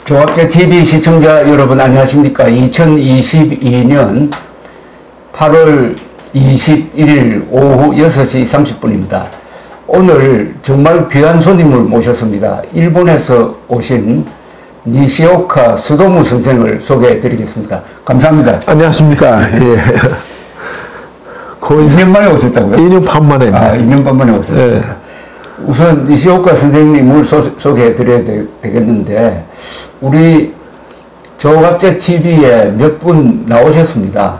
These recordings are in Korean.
조합제 TV 시청자 여러분 안녕하십니까? 2022년 8월 21일 오후 6시 30분입니다. 오늘 정말 귀한 손님을 모셨습니다. 일본에서 오신 니시오카 수도무 선생을 소개해 드리겠습니다. 감사합니다. 안녕하십니까? 예. 거의 2년 만에 오셨다고요? 2년 반 만에. 2년 반 만에 오셨습니다. 예. 우선 니시오카 선생님을 소개해 드려야 되겠는데, 우리 조합제 TV에 몇 분 나오셨습니다.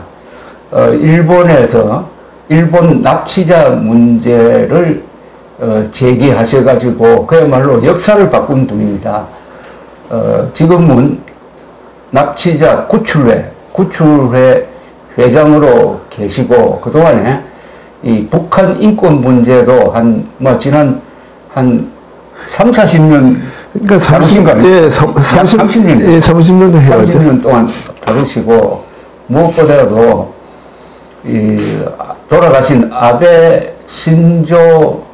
일본에서 일본 납치자 문제를 제기하셔가지고 그야말로 역사를 바꾼 분입니다. 지금은 납치자 구출회 회장으로 계시고, 그동안에 이 북한 인권 문제도 지난 한 30-40년 그러니까 30년. 예, 30년 해야죠. 30년 동안 다루시고, 무엇보다도 이 돌아가신 아베 신조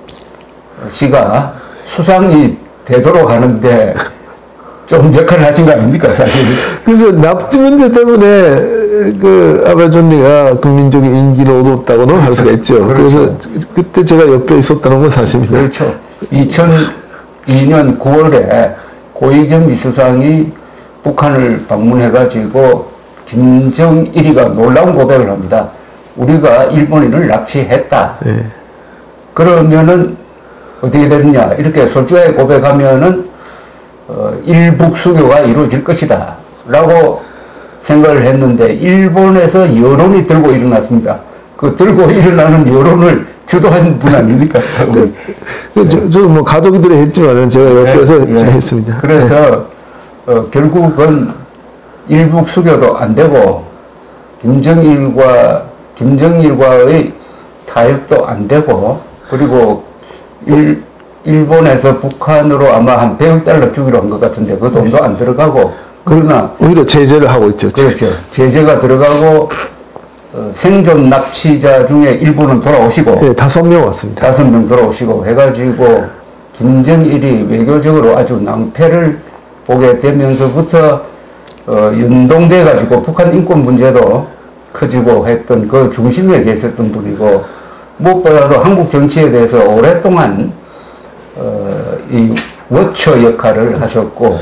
씨가 수상이 되도록 하는데 좀 역할을 하신 거 아닙니까, 사실? 그래서 납치 문제 때문에 그 아베 총리가 국민적인 인기를 얻었다고는 할 수가 있죠. 그렇죠. 그래서 그때 제가 옆에 있었다는 건 사실입니다. 그렇죠. 2002년 9월에 고이정 미수상이 북한을 방문해가지고 김정일이가 놀라운 고백을 합니다. 우리가 일본인을 납치했다. 네. 그러면은 어떻게 되느냐, 이렇게 솔직하게 고백하면은 일북 수교가 이루어질 것이다 라고 생각을 했는데, 일본에서 여론이 들고 일어났습니다. 그 들고 일어나는 여론을 주도한 분 아닙니까? 저도 뭐 가족들이 했지만은 제가 옆에서 했습니다. 그래서 결국은 일북 수교도 안 되고 김정일과의 타협도 안 되고, 그리고 일본에서 북한으로 아마 한 100억 달러 주기로 한 것 같은데 그 돈도 안 들어가고, 그러나 오히려 제재를 하고 있죠. 그렇죠. 제재가 들어가고 생존 납치자 중에 일부는 돌아오시고, 네, 5명 왔습니다. 5명 돌아오시고 해가지고 김정일이 외교적으로 아주 낭패를 보게 되면서부터 연동돼 가지고 북한 인권 문제도 커지고 했던 그 중심에 계셨던 분이고, 무엇보다도 한국 정치에 대해서 오랫동안 이 워처 역할을 하셨고,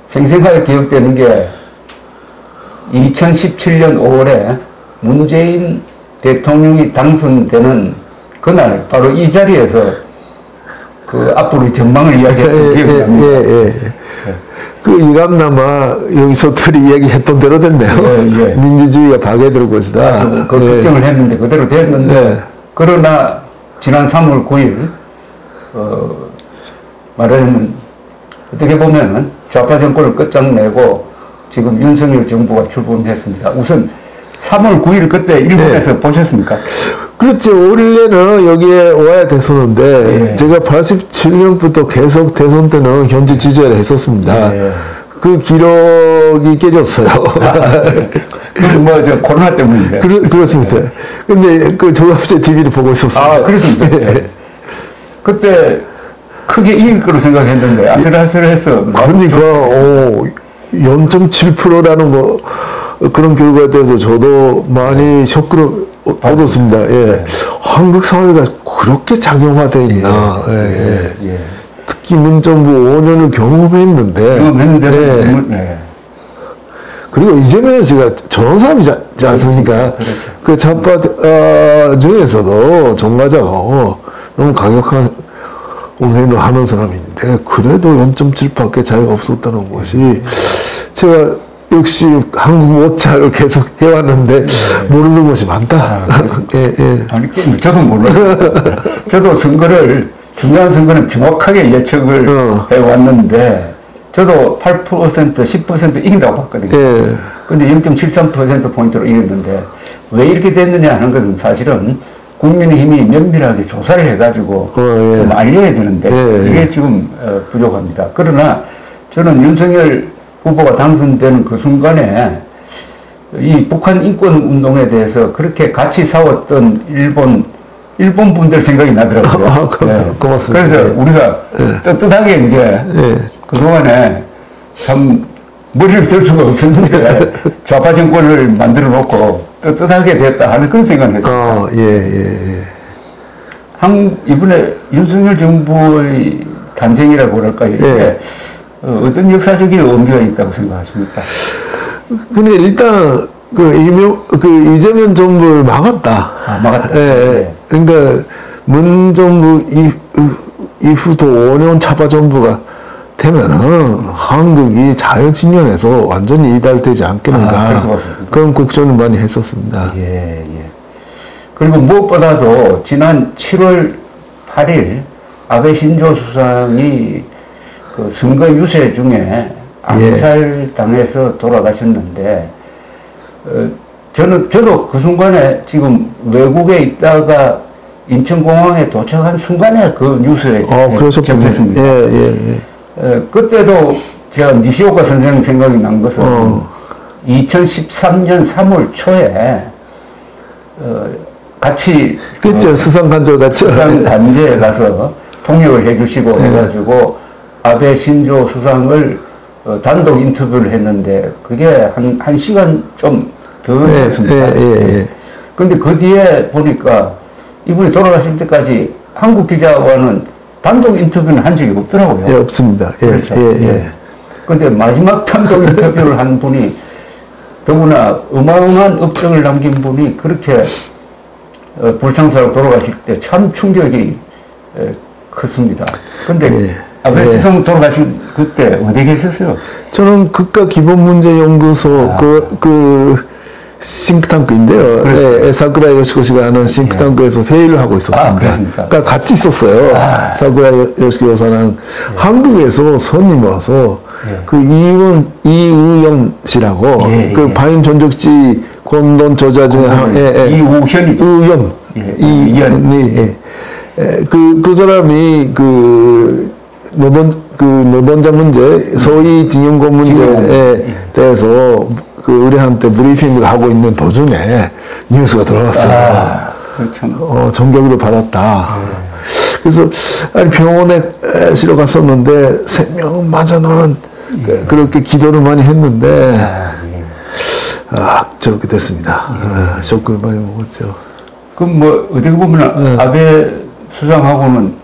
생생하게 기억되는 게 2017년 5월에 문재인 대통령이 당선되는 그날 바로 이 자리에서 그 앞으로의 전망을 이야기했던 기억이 납니다. 그 이감남아 여기서들이 이야기했던 대로 됐네요. 민주주의가 파괴될 것이다. 그 걱정을 했는데 그대로 됐는데, 그러나 지난 3월 9일 말하자면 어떻게 보면은 좌파 정권을 끝장내고 지금 윤석열 정부가 출범했습니다. 우선 3월 9일 그때 일본에서 보셨습니까? 그렇죠. 원래는 여기에 와야 됐었는데 제가 87년부터 계속 대선 때는 현지 지지를 했었습니다. 그 기록이 깨졌어요. 저 코로나 때문인데. 그렇습니다. 근데 그 조합제 TV를 보고 있었습니다. 그렇습니다. 그때 크게 이길 거로 생각했는데 아슬아슬해서. 그러니까 0.7%라는 뭐 그런 결과에 대해서 저도 많이 쇼크를 얻었습니다. 한국 사회가 그렇게 작용화되어 있나. 특히 문정부 5년을 경험했는데. 그리고 이재명 씨가 저런 사람이지 않습니까? 그 좌파 중에서도 정가자고 너무 강력한 운행을 하는 사람인데, 그래도 0.7%밖에 차이가 없었다는 것이, 제가 역시 한국 모차를 계속 해왔는데 모르는 것이 많다. 아니, 저도 몰라요. 저도 중요한 선거는 정확하게 예측을 해왔는데, 저도 8%, 10% 이긴다고 봤거든요. 근데 0.73%포인트로 이겼는데, 왜 이렇게 됐느냐 하는 것은 사실은 국민의힘이 면밀하게 조사를 해가지고 좀 알려야 되는데 이게 지금 부족합니다. 그러나 저는 윤석열 후보가 당선되는 그 순간에 이 북한 인권 운동에 대해서 그렇게 같이 싸웠던 일본 분들 생각이 나더라고요. 고맙습니다. 그래서 우리가 떳떳하게 이제 그동안에 참 머리를 들 수가 없었는데 좌파 정권을 만들어 놓고 떳떳하게 됐다 하는 그런 생각을 했습니다. 이번에 윤석열 정부의 탄생이라고 그럴까요? 어떤 역사적인 의미가 있다고 생각하십니까? 근데 일단 그 이재명 정부를 막았다. 막았다. 그러니까 문 정부 이후도 5년 차파 정부가 되면은 한국이 자유진영에서 완전히 이달되지 않겠는가. 그런 걱정을 많이 했었습니다. 그리고 무엇보다도 지난 7월 8일 아베 신조 수상이 그 선거 유세 중에 암살당해서 돌아가셨는데, 저도 그 순간에 지금 외국에 있다가 인천공항에 도착한 순간에 그 뉴스에 접했습니다. 그때도 제가 니시오카 선생 생각이 난 것은 2013년 3월 초에 같이 그렇죠. 수상간조 같죠. 수상간제에 가서 통역을 해주시고 해가지고 아베 신조 수상을 단독 인터뷰를 했는데 그게 한 시간 좀 더 됐습니다. 그런데 그 뒤에 보니까 이분이 돌아가실 때까지 한국 기자와는 단독 인터뷰는 한 적이 없더라고요. 없습니다. 그렇죠. 그런데 마지막 단독 인터뷰를 한 분이 더구나 어마어마한 업적을 남긴 분이 그렇게 불상사로 돌아가실 때 참 충격이 컸습니다. 그런데 아베 수상 돌아가신 그때 어디 계셨어요? 저는 국가기본문제연구소 그 싱크탱크인데요. 사쿠라 요시코시가 하는 싱크탱크에서 회의를 하고 있었습니다. 그러니까 같이 있었어요. 사쿠라 요시코사랑 한국에서 손님 와서 그 이우영 씨라고 그 바인 전적지 공동 저자 중에 이우현 이현이 그 사람이 노동자 문제, 소위 징용고 문제에 대해서 우리한테 브리핑을 하고 있는 도중에 뉴스가 들어왔어요. 전격으로 받았다. 그래서 병원에 실어 갔었는데 생명마저는 그렇게 기도를 많이 했는데 저렇게 됐습니다. 쇼크를 많이 먹었죠. 그럼 뭐 어떻게 보면 아베 수상하고는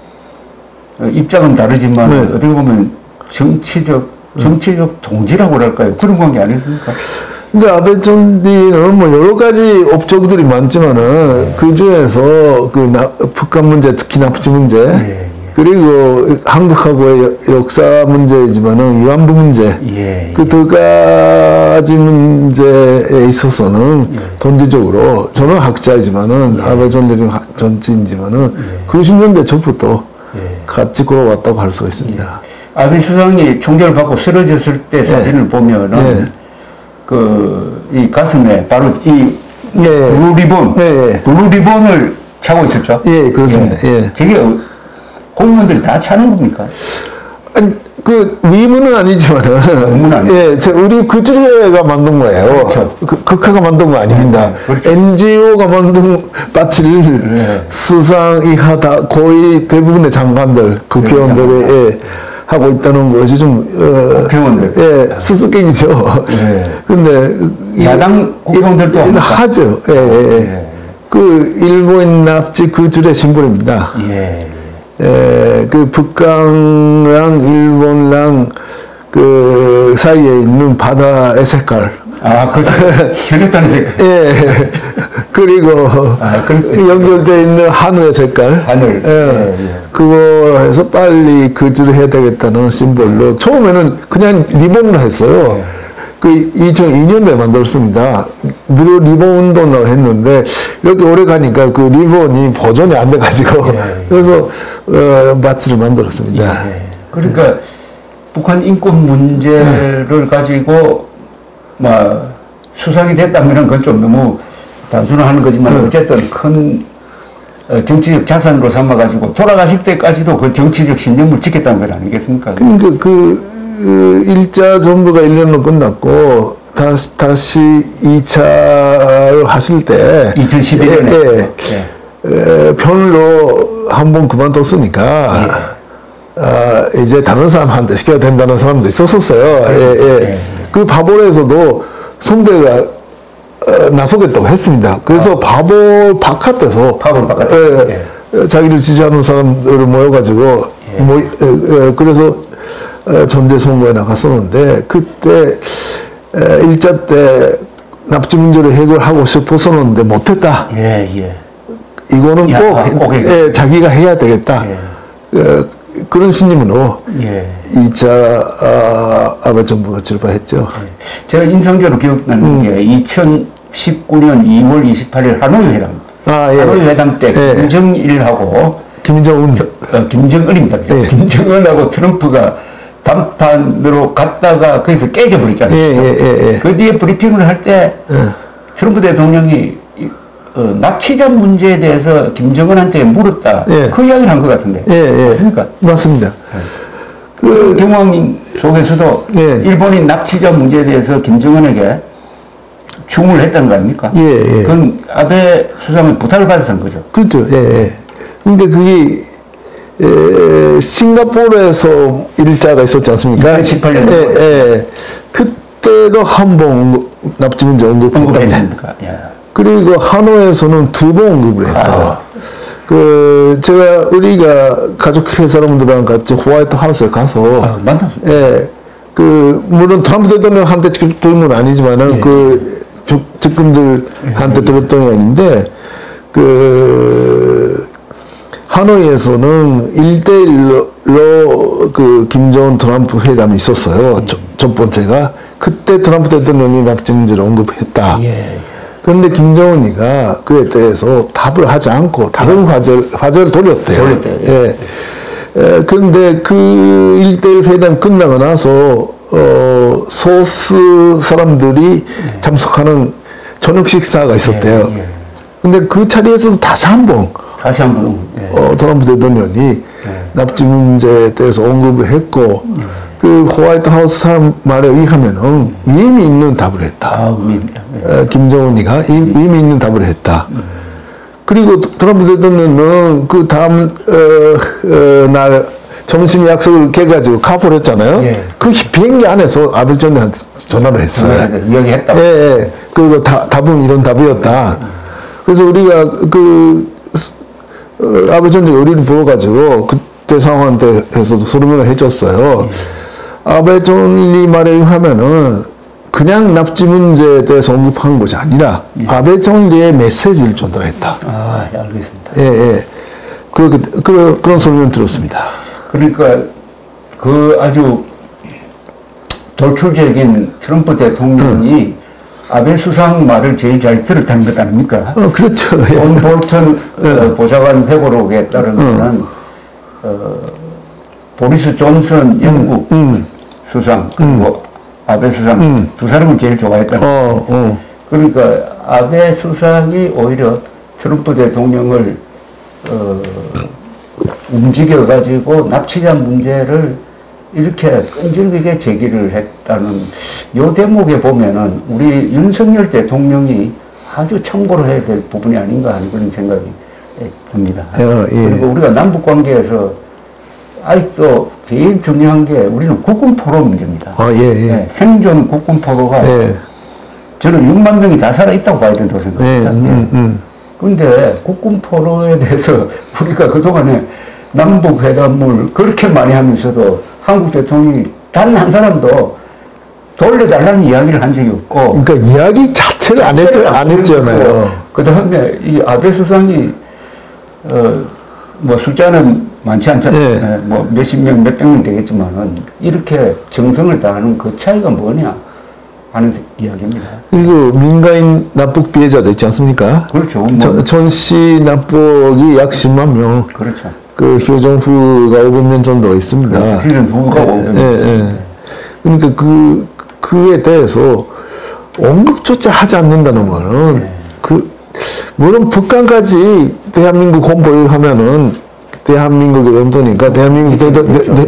입장은 다르지만 어떻게 보면 정치적 동지라고 할까요? 그런 관계 아니었습니까? 그러니까 아베 총리는 뭐 여러 가지 업적들이 많지만은 그 중에서 북한 문제, 특히 나프치 문제, 그리고 한국하고의 역사 문제이지만은 위안부 문제, 그 두 가지 문제에 있어서는 동지적으로 저는 학자이지만은 아베 총리는 정치인이지만은 90년대 초부터 같이 걸어왔다고 할 수가 있습니다. 아베 수상이 총격을 받고 쓰러졌을 때 사진을 보면은 이 가슴에 바로 이 블루 리본을 차고 있었죠. 그렇습니다. 저게 공무원들이 다 차는 겁니까? 아니, 위문은 아니지만은, 우리 구주회가 만든 거예요. 그렇죠. 국가가 만든 거 아닙니다. 그렇죠. NGO가 만든 바치를 수상이 하다 거의 대부분의 장관들, 국회의원들이 하고 있다는 것이 좀, 국회의원들. 수수께끼죠. 근데, 야당 국회의원들도 하죠. 일본 납치 그 줄의 심볼입니다. 북한랑 일본랑 사이에 있는 바다의 색깔. 결례단의 색깔. 그리고 연결되어 있는 하늘의 색깔. 그거 해서 빨리 그지를 해야 되겠다는 심볼로 처음에는 그냥 리본으로 했어요. 2002년도에 만들었습니다. 무료 리본 운동을 했는데 이렇게 오래 가니까 그 리본이 보존이 안 돼가지고 그래서 마치를 만들었습니다. 그러니까 북한 인권 문제를 가지고 수상이 됐다면 그건 좀 너무 단순화하는 거지만 어쨌든 큰 정치적 자산으로 삼아가지고 돌아가실 때까지도 그 정치적 신념을 지켰다는 건 아니겠습니까? 그러니까 1차 정부가 1년으로 끝났고 다시 2차를 하실 때 2011년에 편으로 한 번 그만뒀으니까 이제 다른 사람한테 시켜야 된다는 사람도 있었어요. 그 바볼에서도 선배가 나서겠다고 했습니다. 그래서 바볼 바깥에서 자기를 지지하는 사람들을 모여가지고 그래서 전대 선거에 나갔었는데 그때 1차 때 납치 문제를 해결하고 싶었었는데 못했다. 이거는 꼭 자기가 해야 되겠다. 그런 신임으로 2차 아베 정부가 출발했죠. 제가 인상적으로 기억나는 게 2019년 2월 28일 하노이 회담. 하노이 회담 때 김정일하고 김정은입니다. 김정은하고 트럼프가 담판으로 갔다가 거기서 깨져버렸잖아요. 그 뒤에 브리핑을 할 때 트럼프 대통령이 납치자 문제에 대해서 김정은한테 물었다. 그 이야기를 한 것 같은데. 맞습니까? 맞습니다. 그 경황 속에서도 일본이 납치자 문제에 대해서 김정은에게 주문을 했다는 거 아닙니까? 그건 아베 수상의 부탁을 받아서 한 거죠. 그렇죠. 그러니까 그게 싱가포르에서 일자가 있었지 않습니까? 2018년. 그때도 한 번 납치 문제 언급했답니다. 그리고 하노이에서는 2번 언급을 했어요. 우리가 가족 회사람들랑 같이 호화이트 하우스에 가서 만났어요. 물론 트럼프 대통령한테 들은 건 아니지만은 측근들한테 들었던 이야기인데 하노이에서는 1대1로 김정은 트럼프 회담이 있었어요. 첫 번째가 그때 트럼프 대통령이 납치 문제를 언급했다. 그런데 김정은이가 그에 대해서 답을 하지 않고 다른 화제를 돌렸대요. 그런데 그 1대1 회담 끝나고 나서 소수 사람들이 참석하는 저녁 식사가 있었대요. 근데 그 자리에서도 다시 한 번 트럼프 대통령이 납치 문제에 대해서 언급을 했고 그 호화이트 하우스 사람 말에 의하면은 의미 있는 답을 했다. 김정은이가 의미 있는 답을 했다. 그리고 트럼프 대통령은 그 다음 날 점심 약속을 깨가지고 가버렸잖아요. 그 비행기 안에서 아베 총리한테 전화를 했어요. 이야기했다. 그리고 답은 이런 답이었다. 그래서 우리가 아베 총리 요리를 불러가지고 그때 상황한테서도 설명을 해줬어요. 아베 총리 말에 의하면은 그냥 납치 문제에 대해서 언급한 것이 아니라 아베 총리의 메시지를 전달했다. 알겠습니다. 그런 설명을 들었습니다. 그러니까 아주 돌출적인 트럼프 대통령이 아베 수상 말을 제일 잘 들었다는 것 아닙니까? 그렇죠. 온 볼턴 보좌관 회고록에 따르면 보리스 존슨 영국 수상 그리고 아베 수상 두 사람을 제일 좋아했다는 그러니까 아베 수상이 오히려 트럼프 대통령을 움직여가지고 납치자 문제를 이렇게 끈질기게 제기를 했다는 요 대목에 보면은 우리 윤석열 대통령이 아주 참고를 해야 될 부분이 아닌가 하는 그런 생각이 듭니다. 그리고 우리가 남북 관계에서 아직도 제일 중요한 게 우리는 국군 포로 문제입니다. 생존 국군 포로가 저는 6만 명이 다 살아있다고 봐야 된다고 생각합니다. 그런데 국군 포로에 대해서 우리가 그동안에 남북 회담을 그렇게 많이 하면서도 한국 대통령이 단 한 사람도 돌려달라는 이야기를 한 적이 없고. 그러니까 이야기 자체를 안 했잖아요. 그 다음에 이 아베 수상이, 뭐 숫자는 많지 않잖아요. 뭐 몇십 명, 몇백 명 되겠지만은 이렇게 정성을 다하는 그 차이가 뭐냐 하는 이야기입니다. 그리고 민간인 납북 피해자도 있지 않습니까? 그렇죠. 전시 납북이 약 10만 명. 그렇죠. 휴정후가 500명 정도 있습니다. 휴정후가 500명. 그러니까 그에 대해서 언급조차 하지 않는다는 거는 물론 북한까지 대한민국 공보하면은 대한민국의 영토니까 대한민국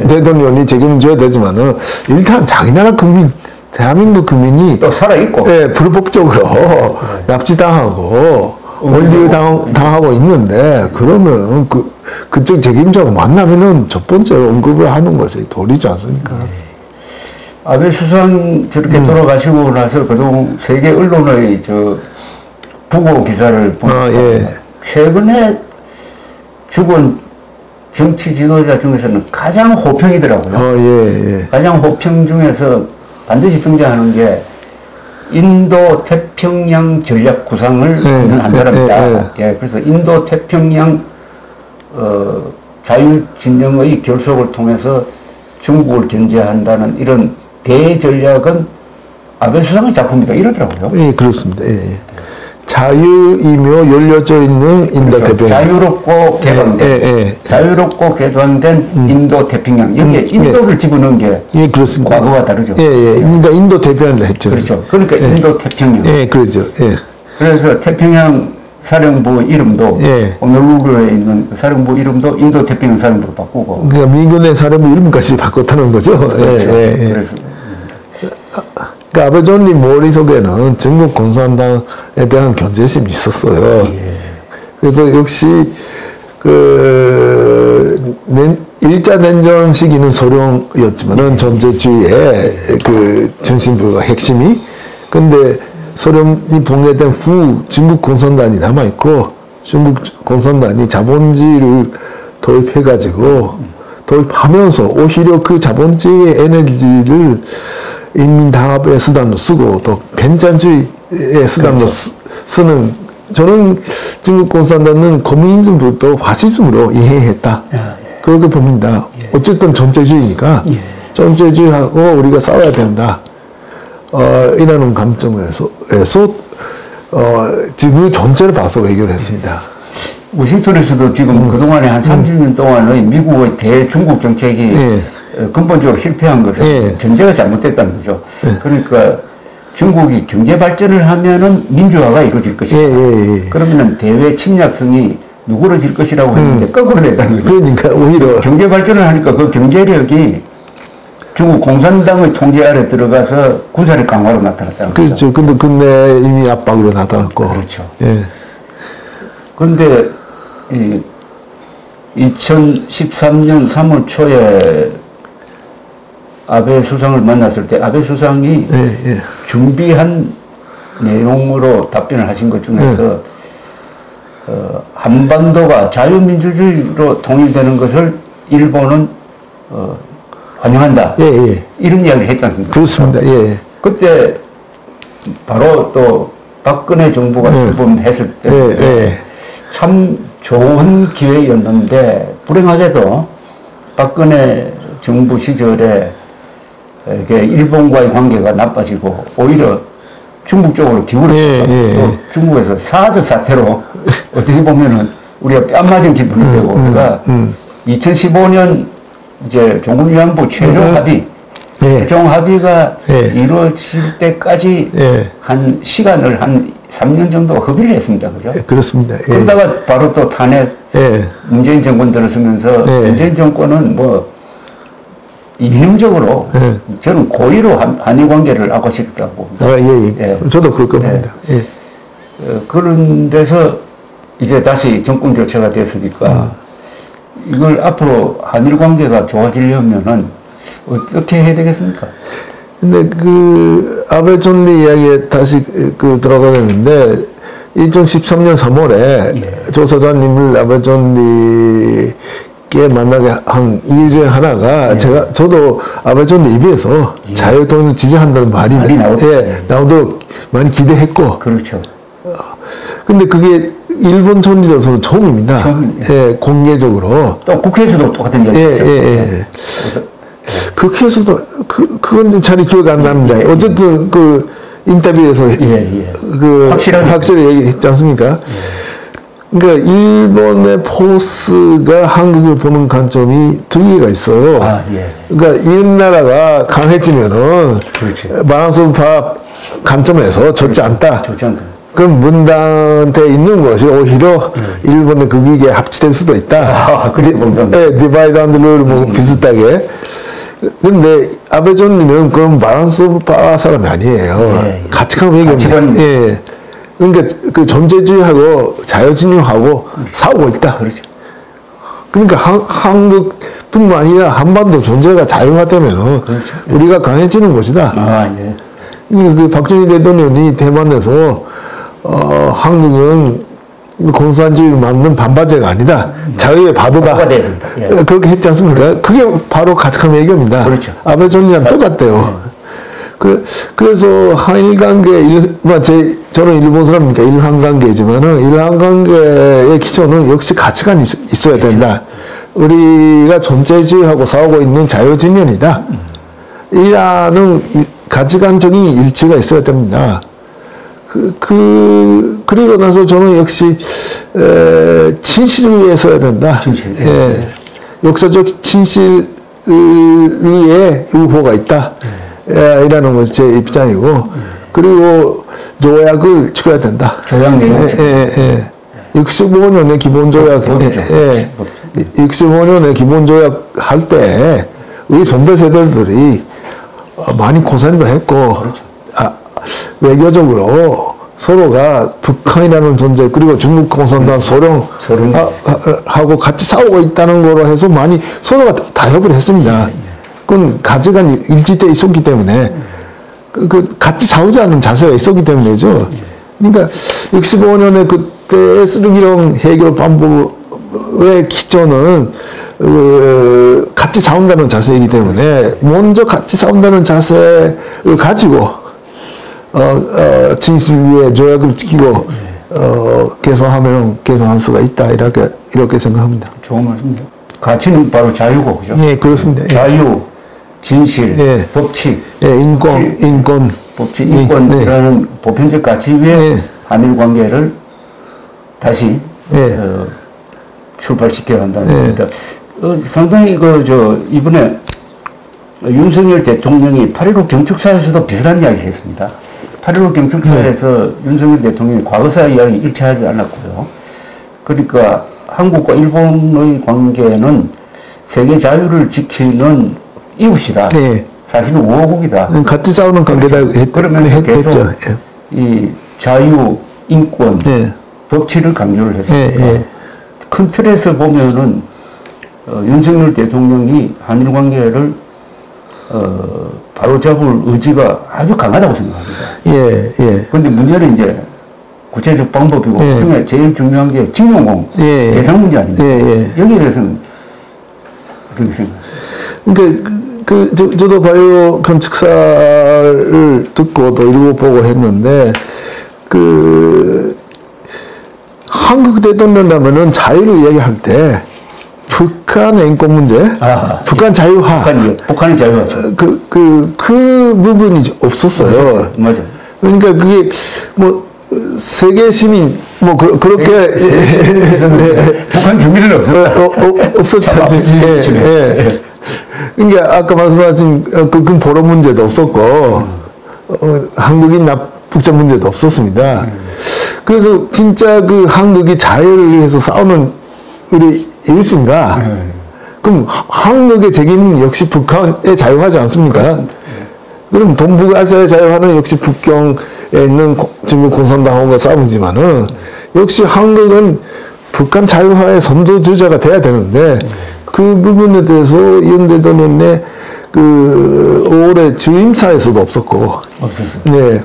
대통령이 책임져야 되지만은 일단 자기 나라 국민 대한민국 국민이 또 살아있고 불법적으로 납치당하고 원리당하고 있는데 그러면 그쪽 책임자가 만나면은 첫 번째로 언급을 하는 것이 도리지 않습니까? 아베 수상 저렇게 돌아가시고 나서 그동안 세계 언론의 부고 기사를 보니까 최근에 죽은 정치 지도자 중에서는 가장 호평이더라고요. 가장 호평 중에서 반드시 등장하는 게 인도 태평양 전략 구상을 구성한 사람이다. 그래서 인도 태평양 자유 진영의 결속을 통해서 중국을 견제한다는 이런 대전략은 아베 수상의 작품이다 이러더라고요. 예, 그렇습니다. 자유이며 열려져 있는 인도 그렇죠. 태평양. 자유롭고 개방된, 자유롭고 개방된 인도 태평양. 여기에 인도를 집어넣은 게 그렇습니다. 과거와 다르죠. 그러니까 인도 태평양을 했죠. 그렇죠. 그러니까 인도 태평양. 그렇죠. 그래서 태평양 사령부 이름도 오늘루루에 있는 사령부 이름도 인도 태평양 사령부로 바꾸고. 그러니까 미군의 사령부 이름까지 바꿨다는 거죠. 그렇죠. 그래서. 그러니까 아베 존리 머릿속에는 중국 공산당에 대한 견제심이 있었어요. 그래서 역시 1차 냉전 시기는 소련이었지만은 전제주의의 중심부가 핵심이. 근데 소련이 붕괴된 후 중국 공산당이 남아있고 중국 공산당이 자본주의를 도입하면서 오히려 그 자본주의의 에너지를 인민다합의 수단으로 쓰고 또 변전주의의 수단으로 쓰는, 저는 중국 공산당은 커뮤니즘부터 파시즘으로 이해했다. 그렇게 봅니다. 어쨌든 전체주의니까 전체주의하고 우리가 싸워야 된다. 이라는 감점에서 지구 전체를 봐서 해결했습니다. 워싱턴에서도 지금 그동안에 한 30년 동안의 미국의 대중국 정책이 근본적으로 실패한 것은 전제가 잘못됐다는 거죠. 그러니까 중국이 경제 발전을 하면은 민주화가 이루어질 것이다. 그러면은 대외 침략성이 누그러질 것이라고 했는데 거꾸로 됐다는 거죠. 그러니까 오히려 경제 발전을 하니까 그 경제력이 중국 공산당의 통제 아래 들어가서 군사력 강화로 나타났다는 그렇죠. 거죠. 근데 근내 이미 압박으로 나타났고. 그렇죠. 그런데 2013년 3월 초에 아베 수상을 만났을 때 아베 수상이 준비한 내용으로 답변을 하신 것 중에서 한반도가 자유민주주의로 통일되는 것을 일본은 환영한다. 이런 이야기를 했지 않습니까? 그렇습니다. 그때 바로 또 박근혜 정부가 출범했을 때 참 좋은 기회였는데 불행하게도 박근혜 정부 시절에 이게 일본과의 관계가 나빠지고 오히려 중국 쪽으로 기울었어요. 또 중국에서 사드 사태로 어떻게 보면은 우리가 뺨 맞은 기분이 되고 그러니까 2015년 이제 종군위안부 최종 합의 최종 합의가 이루어질 때까지 한 시간을 한 3년 정도 허비를 했습니다. 그죠? 그렇습니다. 그러다가 바로 또 탄핵 문재인 정권 들어서면서 문재인 정권은 뭐 이념적으로 저는 고의로 한일 관계를 악화시켰다고 봅니다. 저도 그럴 겁니다. 그런 데서 이제 다시 정권 교체가 됐으니까 이걸 앞으로 한일 관계가 좋아지려면은 어떻게 해야 되겠습니까? 근데 아베 존리 이야기에 다시 들어가겠는데 2013년 3월에 조사장님을 아베 존리께 만나게 한 이유 중에 하나가 저도 아베 존리 입에서 자유통일을 지지한다는 말이 나오도록 많이 기대했고. 그렇죠. 근데 그게 일본 총리로서는 처음입니다. 공개적으로. 또 국회에서도 똑같은 얘기죠. 국회에서도 그건 잘 기억이 안 납니다. 어쨌든 인터뷰에서 확실히 얘기했지 않습니까? 그러니까 일본의 포스가 한국을 보는 관점이 두 개가 있어요. 그러니까 이런 나라가 강해지면은 바란스파 관점에서 좋지 않다. 그럼 문단에 있는 것이 오히려 일본의 극익에 합치될 수도 있다. 디바이드 앤드 룰 비슷하게. 근데 아베 존리는 그런 바란스파 사람이 아니에요. 가치관 외교입니다. 그러니까 전제주의하고 자유진영하고 싸우고 있다. 그러니까 한국 뿐만 아니라 한반도 존재가 자유화되면 그렇죠. 우리가 강해지는 것이다. 아, 예. 그 박정희 대통령이 대만에서 한국은 공산주의를 막는 반바지가 아니다. 자유의 바도다. 예. 그렇게 했지 않습니까? 그게 바로 가치함 외교입니다. 그렇죠. 아베 총리랑 똑같대요. 그래서 한일 관계, 저는 일본 사람이니까 일한 관계지만은 일한 관계의 기초는 역시 가치관이 있어야 된다. 우리가 존재주의하고 싸우고 있는 자유진영이다. 이라는 가치관적인 일치가 있어야 됩니다. 그리고 나서 저는 역시, 진실을 위해 서야 된다. 진실. 예. 역사적 진실 위에 유호가 있다. 이라는 것이 제 입장이고, 그리고 조약을 지켜야 된다. 조약 내용이죠. 65년의 기본조약, 65년의 기본조약 할 때, 우리 선배 세대들이 많이 고생도 했고, 그렇죠. 외교적으로 서로가 북한이라는 존재, 그리고 중국 공산당 소련하고 같이 싸우고 있다는 거로 해서 많이 서로가 타협을 했습니다. 그건 가치관이 일치돼 있었기 때문에, 같이 싸우지 않는 자세가 있었기 때문이죠. 그러니까 65년에 그때 쓰레기령 해결 방법의 기초는 같이 싸운다는 자세이기 때문에 먼저 같이 싸운다는 자세를 가지고 진실 위에 조약을 지키고 개선할 수가 있다 이렇게 생각합니다. 좋은 말씀입니다. 가치는 바로 자유고, 그죠? 예, 그렇습니다. 자유, 진실, 예. 법칙, 인권, 법칙, 인권이라는 보편적 가치 위에 한일 관계를 다시 출발시켜야 한다는 겁니다. 상당히 이번에 윤석열 대통령이 8.15 경축사에서도 비슷한 이야기를 했습니다. 8.15 경축사에서 윤석열 대통령이 과거사 이야기 일치하지 않았고요. 그러니까 한국과 일본의 관계는 세계 자유를 지키는 이웃이다. 사실은 우호국이다. 같이 싸우는 관계다. 그러면서 계속 이 자유, 인권, 법치를 강조를 했습니다. 큰 틀에서 보면은 윤석열 대통령이 한일 관계를 바로잡을 의지가 아주 강하다고 생각합니다. 그런데 문제는 이제 구체적 방법이고, 그중에 제일 중요한 게 징용공, 대상 문제 아닙니까? 여기에 대해서는 어떻게 생각하세요? 저도 바로 건축사를 듣고 또 읽어보고 했는데, 한국 대통령이라면은 자유를 이야기할 때, 북한의 인권 문제, 북한 자유화. 북한이 자유화죠. 그 부분이 없었어요. 맞아요. 그러니까 그게 세계 시민, 그렇게. 북한 주민은 없었죠. 그러니까 아까 말씀하신 그 포로 문제도 없었고, 한국인 납북자 문제도 없었습니다. 그래서 진짜 한국이 자유를 위해서 싸우는 우리 이웃인가? 그럼 한국의 책임은 역시 북한에 자유하지 않습니까? 그럼 동북아시아의 자유화는 역시 북경에 있는 중국 공산당하고 싸우지만은 역시 한국은 북한 자유화의 선두주자가 돼야 되는데 그 부분에 대해서 윤 대통령의 올해 주임사에서도 없었고. 없었어요.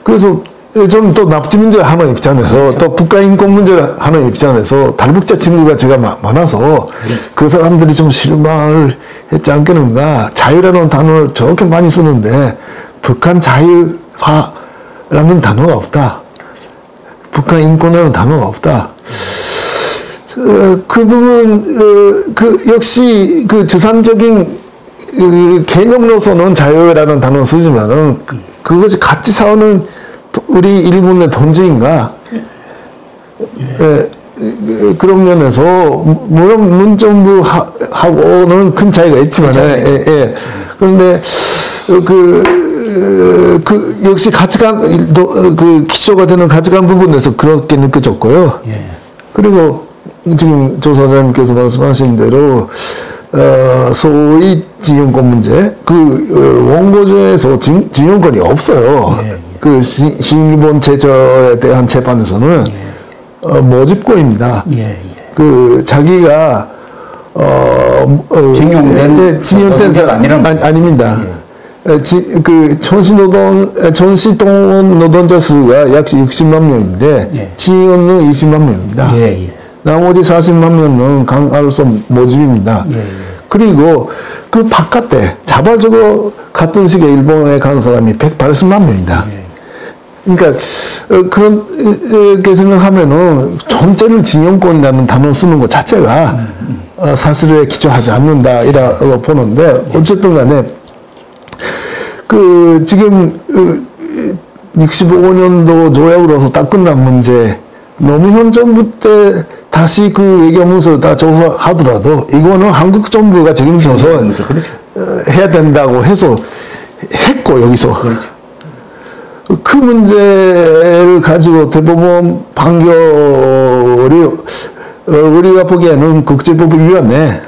그래서 저는 또 납치 문제를 하는 입장에서 또 북한 인권 문제를 하는 입장에서 달북자 친구가 제가 많아서 그 사람들이 좀 실망을 했지 않겠는가. 자유라는 단어를 저렇게 많이 쓰는데 북한 자유화라는 단어가 없다. 북한 인권이라는 단어가 없다. 그 부분, 역시 주산적인 개념으로서는 자유라는 단어를 쓰지만은 그것이 같이 싸우는 우리 일본의 동지인가? 그런 면에서 물론 문정부하고는 큰 차이가 있지만, 그런데 역시 가치관 기초가 되는 가치관 부분에서 그렇게 느껴졌고요. 그리고 지금 조사장님께서 말씀하신 대로 소위 징용권 문제, 원고조에서 징용권이 없어요. 신일본 제절에 대한 재판에서는 모집권입니다. 자기가 징용된 사람 아닙니다. 전시동 노동자 수가 약 60만 명인데 징용은 20만 명입니다. 나머지 40만 명은 강화로서 모집입니다. 그리고 그 바깥에 자발적으로 같은 시기에 일본에 간 사람이 180만 명이다. 그러니까 그렇게 생각하면은 전체를 징용권이라는 단어를 쓰는 것 자체가 사실에 기초하지 않는다 이라고 보는데 어쨌든 간에 지금 65년도 조약으로서 딱 끝난 문제 노무현 정부 때 다시 그 외교문서를 다 조사하더라도 이거는 한국 정부가 책임져서 그렇죠. 해야 된다고 해서 했고 여기서 그렇죠. 그 문제를 가지고 대법원 판결이 우리가 보기에는 국제법위원회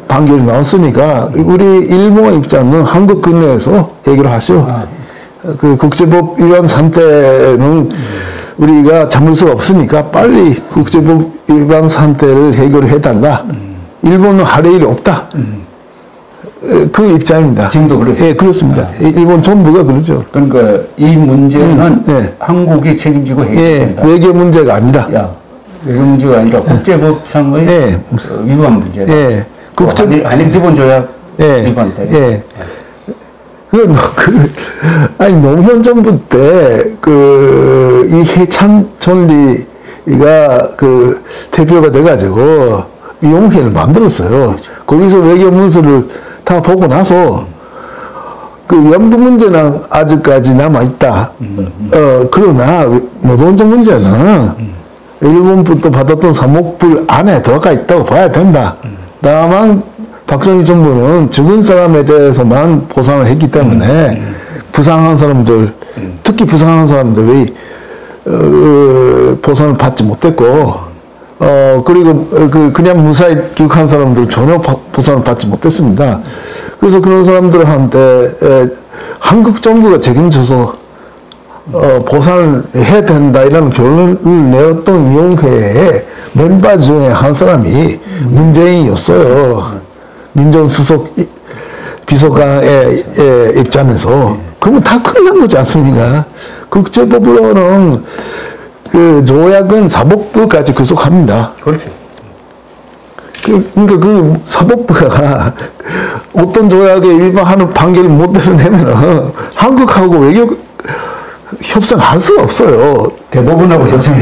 판결이 나왔으니까 우리 일본 입장은 한국 국내에서 해결하시오. 그 국제법위원 상태는 우리가 참을 수가 없으니까 빨리 국제법 위반 상태를 해결해달라. 일본은 할 일이 없다. 그 입장입니다. 지금도 그렇죠. 예, 그렇습니다. 일본 정부가 그러죠. 그러니까 이 문제는 한국이 책임지고 해야 된다. 외교 문제가 아니다. 외교 문제가 아니라 국제법상의 위반 문제다. 한일 기본조약 위반다. 아니, 노무현 정부 때, 이 해찬 총리가 대표가 돼가지고, 이용회를 만들었어요. 거기서 외교 문서를 다 보고 나서, 위안부 문제는 아직까지 남아있다. 그러나, 노동자 문제는, 일본부터 받았던 3억 불 안에 들어가 있다고 봐야 된다. 다만, 박정희 정부는 죽은 사람에 대해서만 보상을 했기 때문에 부상한 사람들, 특히 부상한 사람들이 보상을 받지 못했고, 그리고 그냥 무사히 귀국한 사람들 전혀 보상을 받지 못했습니다. 그래서 그런 사람들한테 한국 정부가 책임져서 보상을 해야 된다 이라는 결론을 내었던 이용회의 멤버 중에 한 사람이 문재인이었어요. 민정수석 비서관의 입장에서. 그러면 다 끝난 거지 않습니까? 국제법으로는 조약은 사법부까지 구속합니다. 그렇죠. 그러니까 사법부가 어떤 조약에 위반하는 판결을 못 내면은 한국하고 외교 협상할 수가 없어요. 대법원하고 협상을.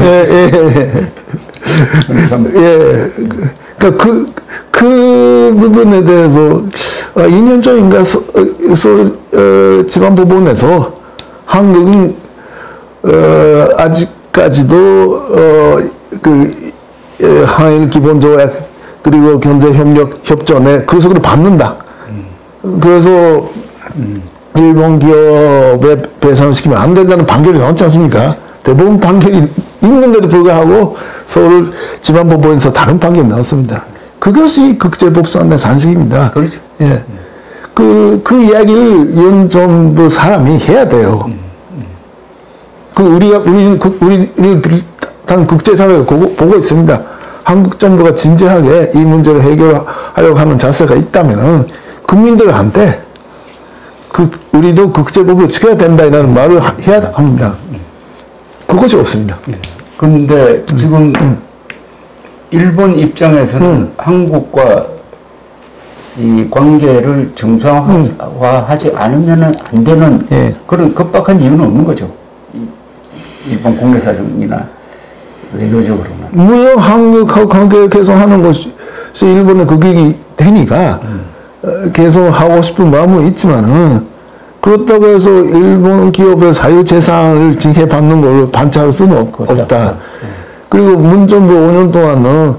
그러니까 그 부분에 대해서 2년 전인가 지방법원에서 한국은 아직까지도 한일 기본조약 그리고 경제협력협정에 그것을 받는다. 그래서 일본 기업에 배상을 시키면 안 된다는 판결이 나왔지 않습니까? 대법원 판결이 있는데도 불구하고 서울 지방법원에서 다른 판결이 나왔습니다. 그것이 국제법상의 산식입니다. 그렇죠. 예. 그 이야기를 이런 정부 사람이 해야 돼요. 우리를 비롯한 국제사회가 보고 있습니다. 한국 정부가 진지하게 이 문제를 해결하려고 하는 자세가 있다면은 국민들한테 우리도 국제법을 지켜야 된다 이라는 말을 해야 합니다. 그것이 없습니다. 그런데 지금 일본 입장에서는 한국과 이 관계를 정상화하지 않으면 안 되는 그런 급박한 이유는 없는 거죠. 일본 국내 사정이나 외교적으로는. 물론 한국하고 관계 개선하는 것이 일본의 국익이 되니까 계속 하고 싶은 마음은 있지만은 그렇다고 해서 일본 기업의 사유재산을 징계받는 걸 반대할 수는 없다. 그리고 문정부 5년 동안은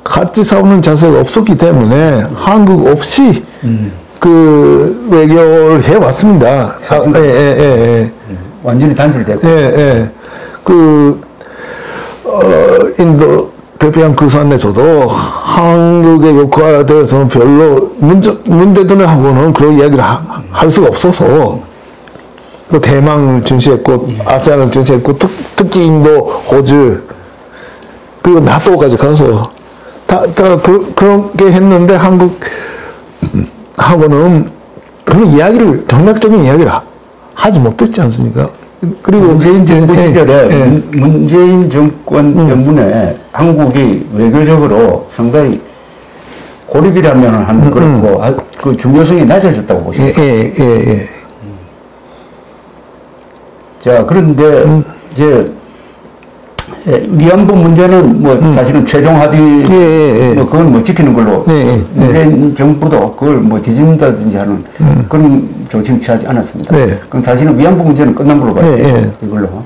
같이 싸우는 자세가 없었기 때문에 한국 없이 그 외교를 해왔습니다. 완전히 단절됐고. 인도 대표한 그 산에서도 한국의 역할에 대해서는 별로 문대통령하고는 그런 이야기를 할 수가 없어서 또 대만을 중시했고 아세안을 중시했고 특히 인도, 호주 그리고 나토까지 가서 그렇게 했는데 한국하고는 그런 이야기를, 정략적인 이야기를 하지 못했지 않습니까? 그리고 문재인 정부 시절에 문재인 정권 때문에 한국이 외교적으로 상당히 고립이라면 하는 그렇고 그 중요성이 낮아졌다고 보십니까? 자, 그런데 이제 위안부 문제는 뭐 사실은 최종 합의 뭐 그건 뭐 지키는 걸로 문재인 정부도 그걸 뭐 뒤집는다든지 하는 그런 조치를 취하지 않았습니다. 그건 사실은 위안부 문제는 끝난 걸로 봐요. 이걸로.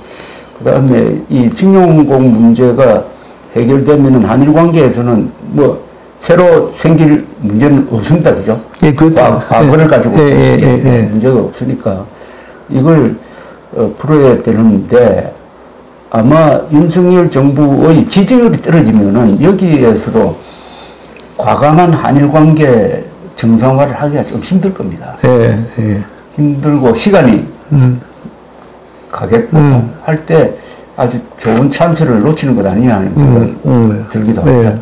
그다음에 이 징용공 문제가 해결되면은 한일 관계에서는 뭐 새로 생길 문제는 없습니다, 그죠? 과거를 가지고 문제가 없으니까 이걸 풀어야 되는데. 아마 윤석열 정부의 지지율이 떨어지면은 여기에서도 과감한 한일 관계 정상화를 하기가 좀 힘들 겁니다. 힘들고 시간이 가겠고 할 때 아주 좋은 찬스를 놓치는 것 아니냐 하는 생각이 들기도 합니다.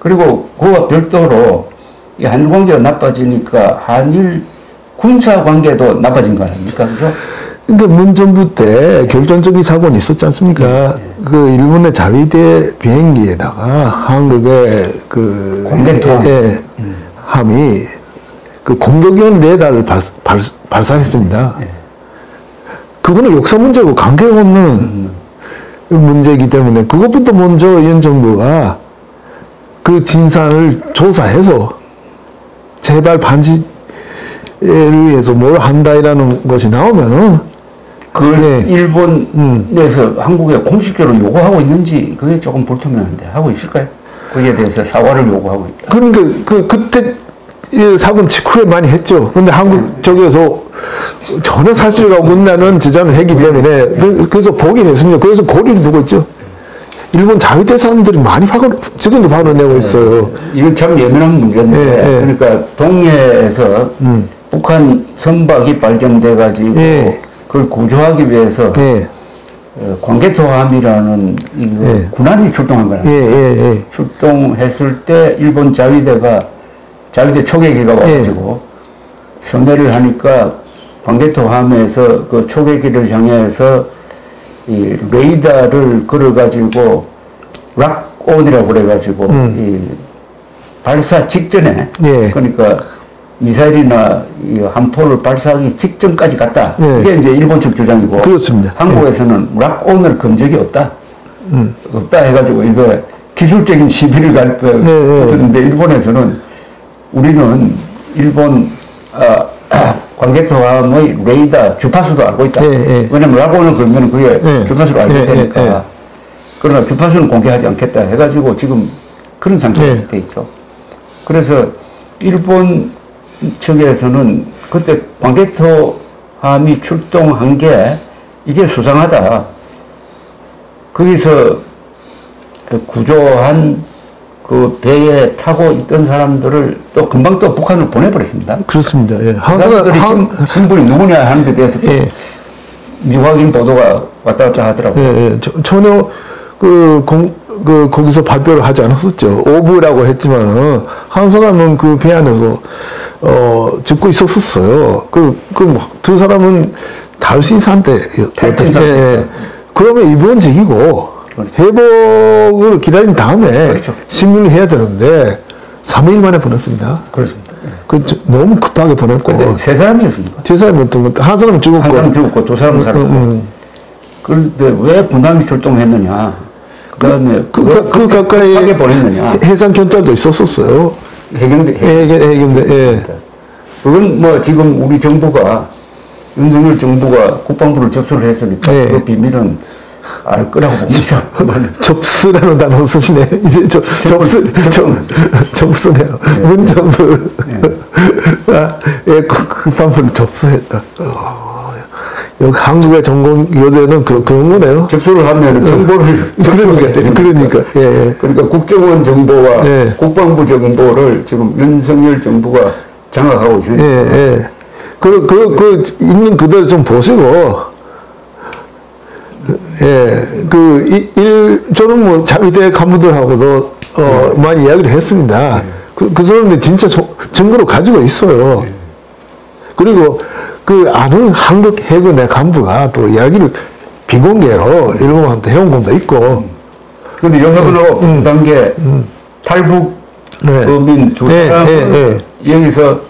그리고 그와 별도로 이 한일 관계가 나빠지니까 한일 군사 관계도 나빠진 거 아닙니까? 그죠? 근데 문 정부 때 결정적인 사고는 있었지 않습니까? 그 일본의 자위대 비행기에다가 한국의 그 함이 그 공격용 레이더를 발사했습니다. 그거는 역사 문제고 관계없는 문제이기 때문에 그것부터 먼저 윤 정부가 그 진상을 조사해서 제발 반지를 위해서 뭘 한다라는 것이 나오면은 그걸 일본에서 한국에 공식적으로 요구하고 있는지 그게 조금 불투명한데 하고 있을까요? 거기에 대해서 사과를 요구하고 있다. 그러니까 그때 사건 직후에 많이 했죠. 근데 한국 쪽에서 전혀 사실과 어긋나는 주장을 했기 때문에 그래서 보긴 했습니다. 그래서 고리를 두고 있죠. 일본 자위대 사람들이 많이 지금도 화를 내고 있어요. 이건 참 예민한 문제인데 그러니까 동해에서 북한 선박이 발견돼 가지고 그걸 구조하기 위해서 광개토함이라는 군함이 출동한 거예요. 출동했을 때 일본 자위대 초계기가 와가지고 선회를 하니까 광개토함에서 그 초계기를 향해서 이 레이더를 걸어가지고 락온이라고 그래가지고 이 발사 직전에 그러니까 미사일이나 이 함포를 발사하기 직전까지 갔다. 이게 이제 일본 측 주장이고. 그렇습니다. 한국에서는 락온을 건 적이 없다. 없다 해가지고 이거 기술적인 시비를 갔었는데 일본에서는 우리는 일본 광개토함의 레이더 주파수도 알고 있다. 왜냐면 락온을 걸면 그게 주파수를 알게 되니까. 그러나 주파수는 공개하지 않겠다 해가지고 지금 그런 상태가 돼 있죠. 그래서 일본 측에서는 그때 광개토함이 출동한 게 이게 수상하다. 거기서 구조한 그 배에 타고 있던 사람들을 또 금방 또 북한으로 보내버렸습니다. 그렇습니다. 그 사람들이 신분이 누구냐 하는 데 대해서 미확인 보도가 왔다 갔다 하더라고요. 전혀 거기서 발표를 하지 않았었죠. 오브라고 했지만은 한 사람은 그 배 안에서 죽고 있었어요. 두 사람은 달신 상태였다. 그러면 입원직이고 회복을 기다린 다음에 신문을 해야 되는데 3일 만에 보냈습니다. 그렇습니다. 너무 급하게 보냈고. 세 사람이었습니까? 세 사람이었던 것. 한 사람은 죽었고. 한 사람 죽었고 두 사람은 살았고. 그런데 왜 군함이 출동했느냐? 그다음에 그 가까이에 보냈느냐? 해상 견찰도 있었어요. 해경대. 그건 뭐 지금 우리 정부가 윤석열 정부가 국방부를 접수를 했으니까 그 비밀은 알 거라고 봅니다. 접수라는 단어 쓰시네. 이제 접수네요. 문정부 국방부를 접수했다. 여기 한국의 전공 요새는 그런 거네요. 접수를 하면 정보를 그러니까 그러니까 국정원 정보와 국방부 정보를 지금 윤석열 정부가 장악하고 있으니까. 있는 그대로 좀 보시고. 저는 뭐 자위대 간부들하고도 많이 이야기를 했습니다. 그 사람들 진짜 증거를 가지고 있어요. 그리고 그 아는 한국 해군의 간부가 또 이야기를 비공개로 일본한테 해온 것도 있고. 근데 요사분하고 비슷한 게 탈북 범인 두 사람은 여기서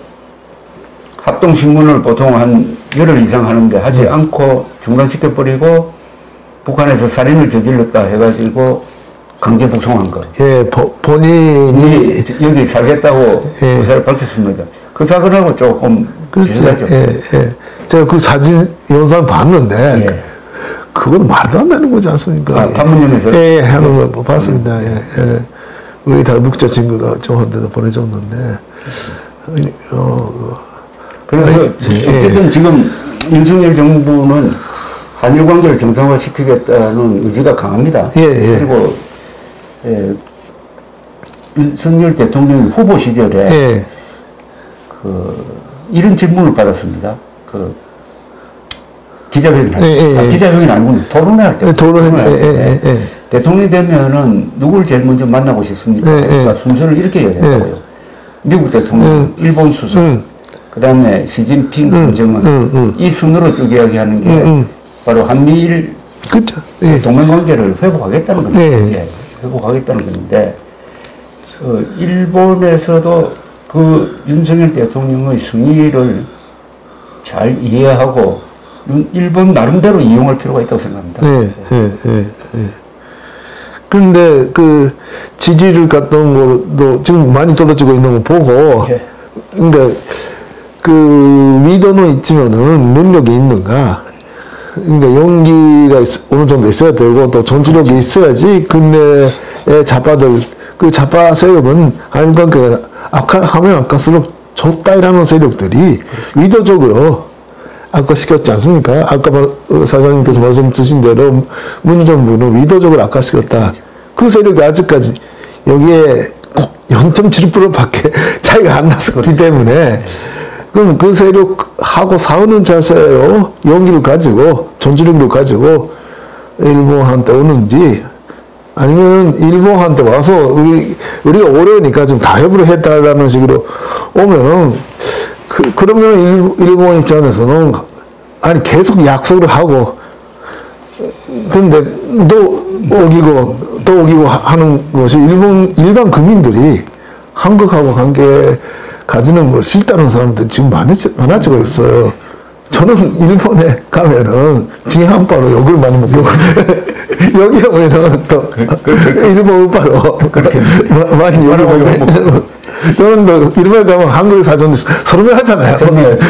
합동신문을 보통 한 열흘 이상 하는데 하지 않고 중단시켜버리고 북한에서 살인을 저질렀다 해가지고 강제 북송한 거. 예, 본인이 여기 살겠다고 의사를 밝혔습니다. 그 사건하고 조금 비슷하죠. 제가 그 사진 영상 봤는데 그건 말도 안 되는 거지 않습니까? 판문점에서 하는 거 봤습니다. 우리 탈북자 친구가 저한테도 보내줬는데. 그래서 어쨌든 지금 윤석열 정부는 한일 관계를 정상화시키겠다는 의지가 강합니다. 그리고 윤석열 대통령 후보 시절에 이런 질문을 받았습니다. 기자회견 기자회견 아니고 토론회 할 때. 대통령이 되면은 누굴 제일 먼저 만나고 싶습니까? 그러니까 순서를 이렇게 얘기했다고요. 미국 대통령, 일본 수석, 그 다음에 시진핑, 김정은 이 순으로 쭉 이야기하는 게 바로 한미일 동맹관계를 회복하겠다는 겁니다. 회복하겠다는 건데 일본에서도 그 윤석열 대통령의 승리를 잘 이해하고 일본 나름대로 이용할 필요가 있다고 생각합니다. 그런데 그 지지를 갖던 것도 지금 많이 떨어지고 있는 거 보고, 그러니까 그 위도는 있지만은 능력이 있는가? 그러니까 용기가 어느 정도 있어야 되고 또 전투력이 있어야지 근내의 좌파들 그 좌파 세력은 한일 관계가 악화하면 악화수록 좋다이라는 세력들이 의도적으로 악화시켰지 않습니까? 아까 사장님께서 말씀 주신 대로 문정부는 의도적으로 악화시켰다. 그 세력이 아직까지 여기에 0.7%밖에 차이가 안 났었기 때문에 그럼 그 세력하고 싸우는 자세로 용기를 가지고 전투력을 가지고 일본한테 오는지 아니면 일본한테 와서 우리가 어려우니까 좀 타협을 해달라는 식으로 오면은 그러면 일본 입장에서는 아니 계속 약속을 하고 근데 또 오기고 하는 것이 일반 국민들이 한국하고 관계 가지는 걸 싫다는 사람들이 지금 많아지고 있어요. 저는 일본에 가면은 징한바로 욕을 많이 먹고 여기 오면은 또 일본 오빠로 많이 욕을 먹고 저는 또 일본에 가면 한국 사전 설명하잖아요. 설명하죠.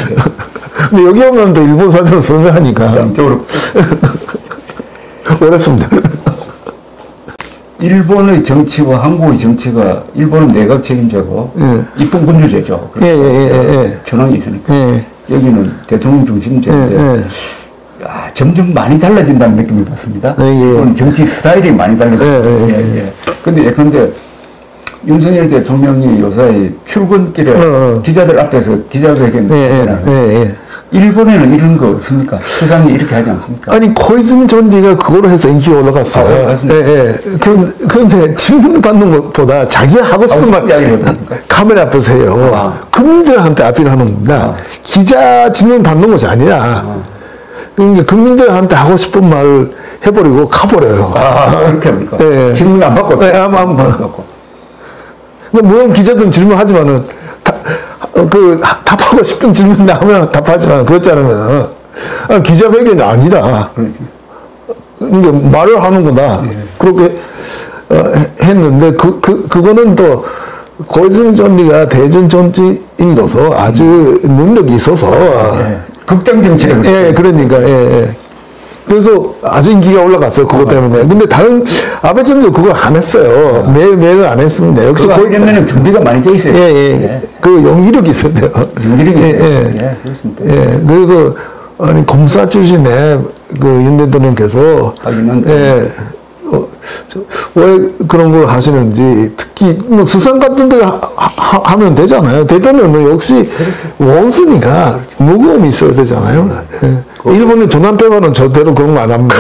근데 여기 오면 또 일본 사전을 설명하니까 어렵습니다. 일본의 정치와 한국의 정치가 일본은 내각 책임제고 입법 군주제죠. 전황이 있으니까 여기는 대통령 중심제인데 점점 많이 달라진다는 느낌을 받습니다. 일본은 정치 스타일이 많이 달라지죠. 근데 윤석열 대통령이 요새 출근길에 기자들 앞에서 기자회견 일본에는 이런 거 없습니까? 수상이 이렇게 하지 않습니까? 아니 코이즈미 존디가 그거로 해서 인기가 올라갔어요. 그런데 질문 받는 것보다 자기가 하고 싶은 말 카메라 앞에서 해요. 국민들한테 아필하는 겁니다. 기자 질문 받는 것이 아니라 그러니까 국민들한테 하고 싶은 말을 해버리고 가버려요. 그렇게 합니까? 질문 안 받고? 안 받고. 물론 기자들은 질문하지만은 답하고 싶은 질문 나오면 답하지만 그렇지 않으면 기자회견이 아니다. 그러니까 말을 하는구나. 그렇게 했는데 그거는 또 고이즈미 존리가 대전 정치인으로서 아주 능력이 있어서 극장 정치를 그러니까 그래서 아주 인기가 올라갔어요. 그것 때문에. 근데 다른 아베 전도 그거 안 했어요. 매일매일 안 했습니다. 역시 그거 하려면 준비가 많이 돼 있어요. 그 용기력이 있어야 돼요. 용기력이 있어요. 그렇습니다. 그래서 아니 검사 출신의 그 윤 대통령께서 왜 그런 걸 하시는지 특히 뭐 수상 같은 데 하면 되잖아요. 대통령은 역시 원수니까 무거움이 있어야 되잖아요. 일본의 조남배관은 절대로 그런 거 안 합니다.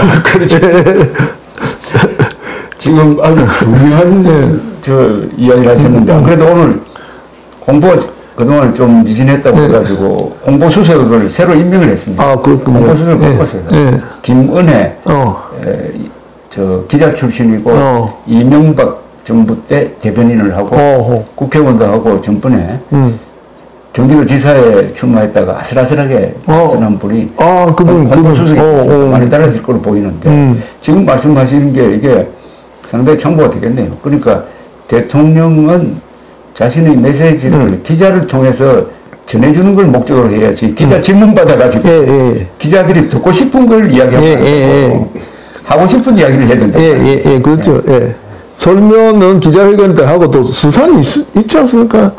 지금 아주 중요한 저 이야기를 하셨는데 그래도 오늘 공부가 그동안 좀 미진했다고 해가지고 공보 수석을 새로 임명을 했습니다. 아, 그렇군요. 공보 수석을 바꿨어요. 김은혜 저 기자 출신이고 이명박 정부 때 대변인을 하고 국회의원도 하고 전번에 경기도지사에 출마했다가 아슬아슬하게 쓰는 분이 공보 수석이 많이 달라질 걸로 보이는데 지금 말씀하시는 게 이게 상당히 참고가 되겠네요. 그러니까 대통령은 자신의 메시지를 기자를 통해서 전해주는 걸 목적으로 해야지 기자 질문 받아가지고 기자들이 듣고 싶은 걸 이야기하고 하고 싶은 이야기를 해야 된다. 그렇죠. 설명은 기자회견 때 하고 또 수산이 있지 않습니까?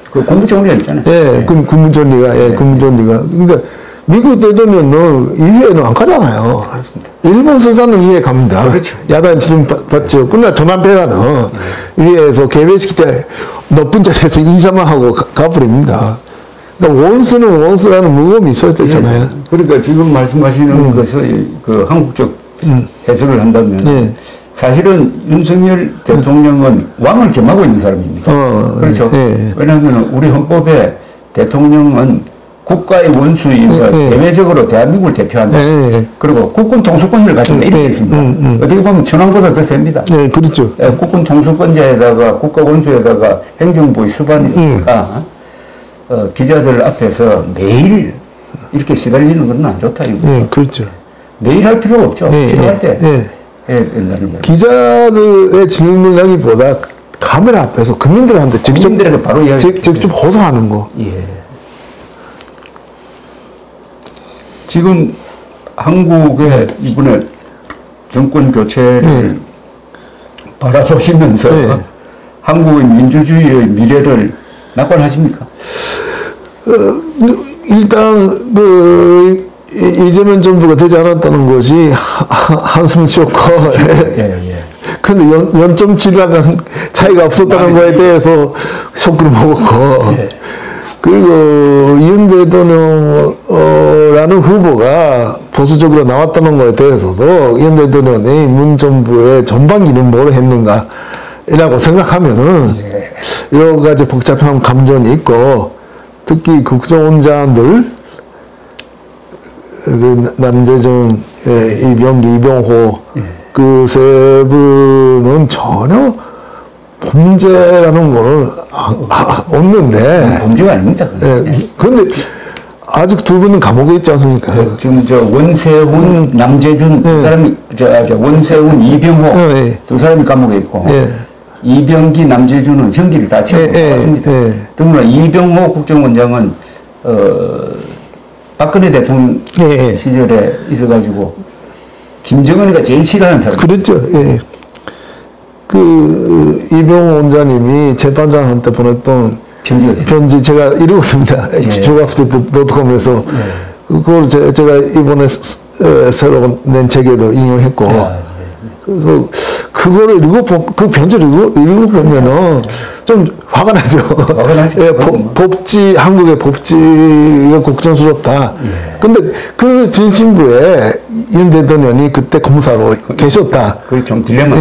그 국무총리가 있잖아요. 국무총리가 국무총리가 그러니까 미국 대통령은 이회에는 안 가잖아요. 그렇습니다. 일본 수산은 이회 갑니다. 그렇죠. 야단 지금 받죠. 그러나 조남배가는 이회에서 개회시킬 때 높은 자리에서 인사만 하고 가버립니다. 그러니까 원수는 원수라는 무거움이 있어야 되잖아요. 그러니까 지금 말씀하시는 것의 그 한국적 해석을 한다면 사실은 윤석열 대통령은 왕을 겸하고 있는 사람입니다. 그렇죠. 왜냐하면 우리 헌법에 대통령은 국가의 원수이니까 대외적으로 대한민국을 대표한다. 그리고 국군 통수권을 가진다. 이렇게 있습니다. 어떻게 보면 천황보다 더 셉니다. 그렇죠. 국군 통수권자에다가 국가 원수에다가 행정부의 수반이니까 기자들 앞에서 매일 이렇게 시달리는 건 안 좋다. 그렇죠. 매일 할 필요가 없죠. 필요할 때 해야 된다는 거예요. 기자들의 질문하기보다 카메라 앞에서 국민들한테 직접 바로 직접 호소하는 거. 지금 한국의 이번에 정권 교체를 바라보시면서 한국의 민주주의의 미래를 낙관하십니까? 일단 이재명 정부가 되지 않았다는 것이 한숨 쉬었고 근데 0.7이라는 차이가 없었다는 거에 대해서 쇼크를 먹었고 그리고 윤 대통령이라는 후보가 보수적으로 나왔다는 것에 대해서도 윤 대통령이 문 정부의 전반기는 뭘 했는가 이라고 생각하면은 여러 가지 복잡한 감정이 있고 특히 국정원장들 남재준, 이병기, 이병호 그 세 분은 전혀 범죄라는 거는 없는데 범죄가 아닙니다. 그런데 아직 두 분은 감옥에 있지 않습니까? 지금 저 원세훈, 남재준 두 사람이 원세훈, 이병호 두 사람이 감옥에 있고 이병기, 남재준은 형기를 다 치고 나왔습니다. 더구나 이병호 국정원장은 박근혜 대통령 시절에 있어가지고 김정은이가 제일 싫어하는 사람. 그렇죠. 그 이병호 원장님이 재판장한테 보냈던 편지 제가 읽었습니다. 조갑스닷컴에서 그걸 제가 이번에 새로 낸 책에도 인용했고 그래서 그거를 그 편지를 읽어보면은 좀 화가 나죠. 한국의 법치가 걱정스럽다. 근데 그 진심부에 윤 대통령이 그때 검사로 계셨다. 그게 좀 딜레마.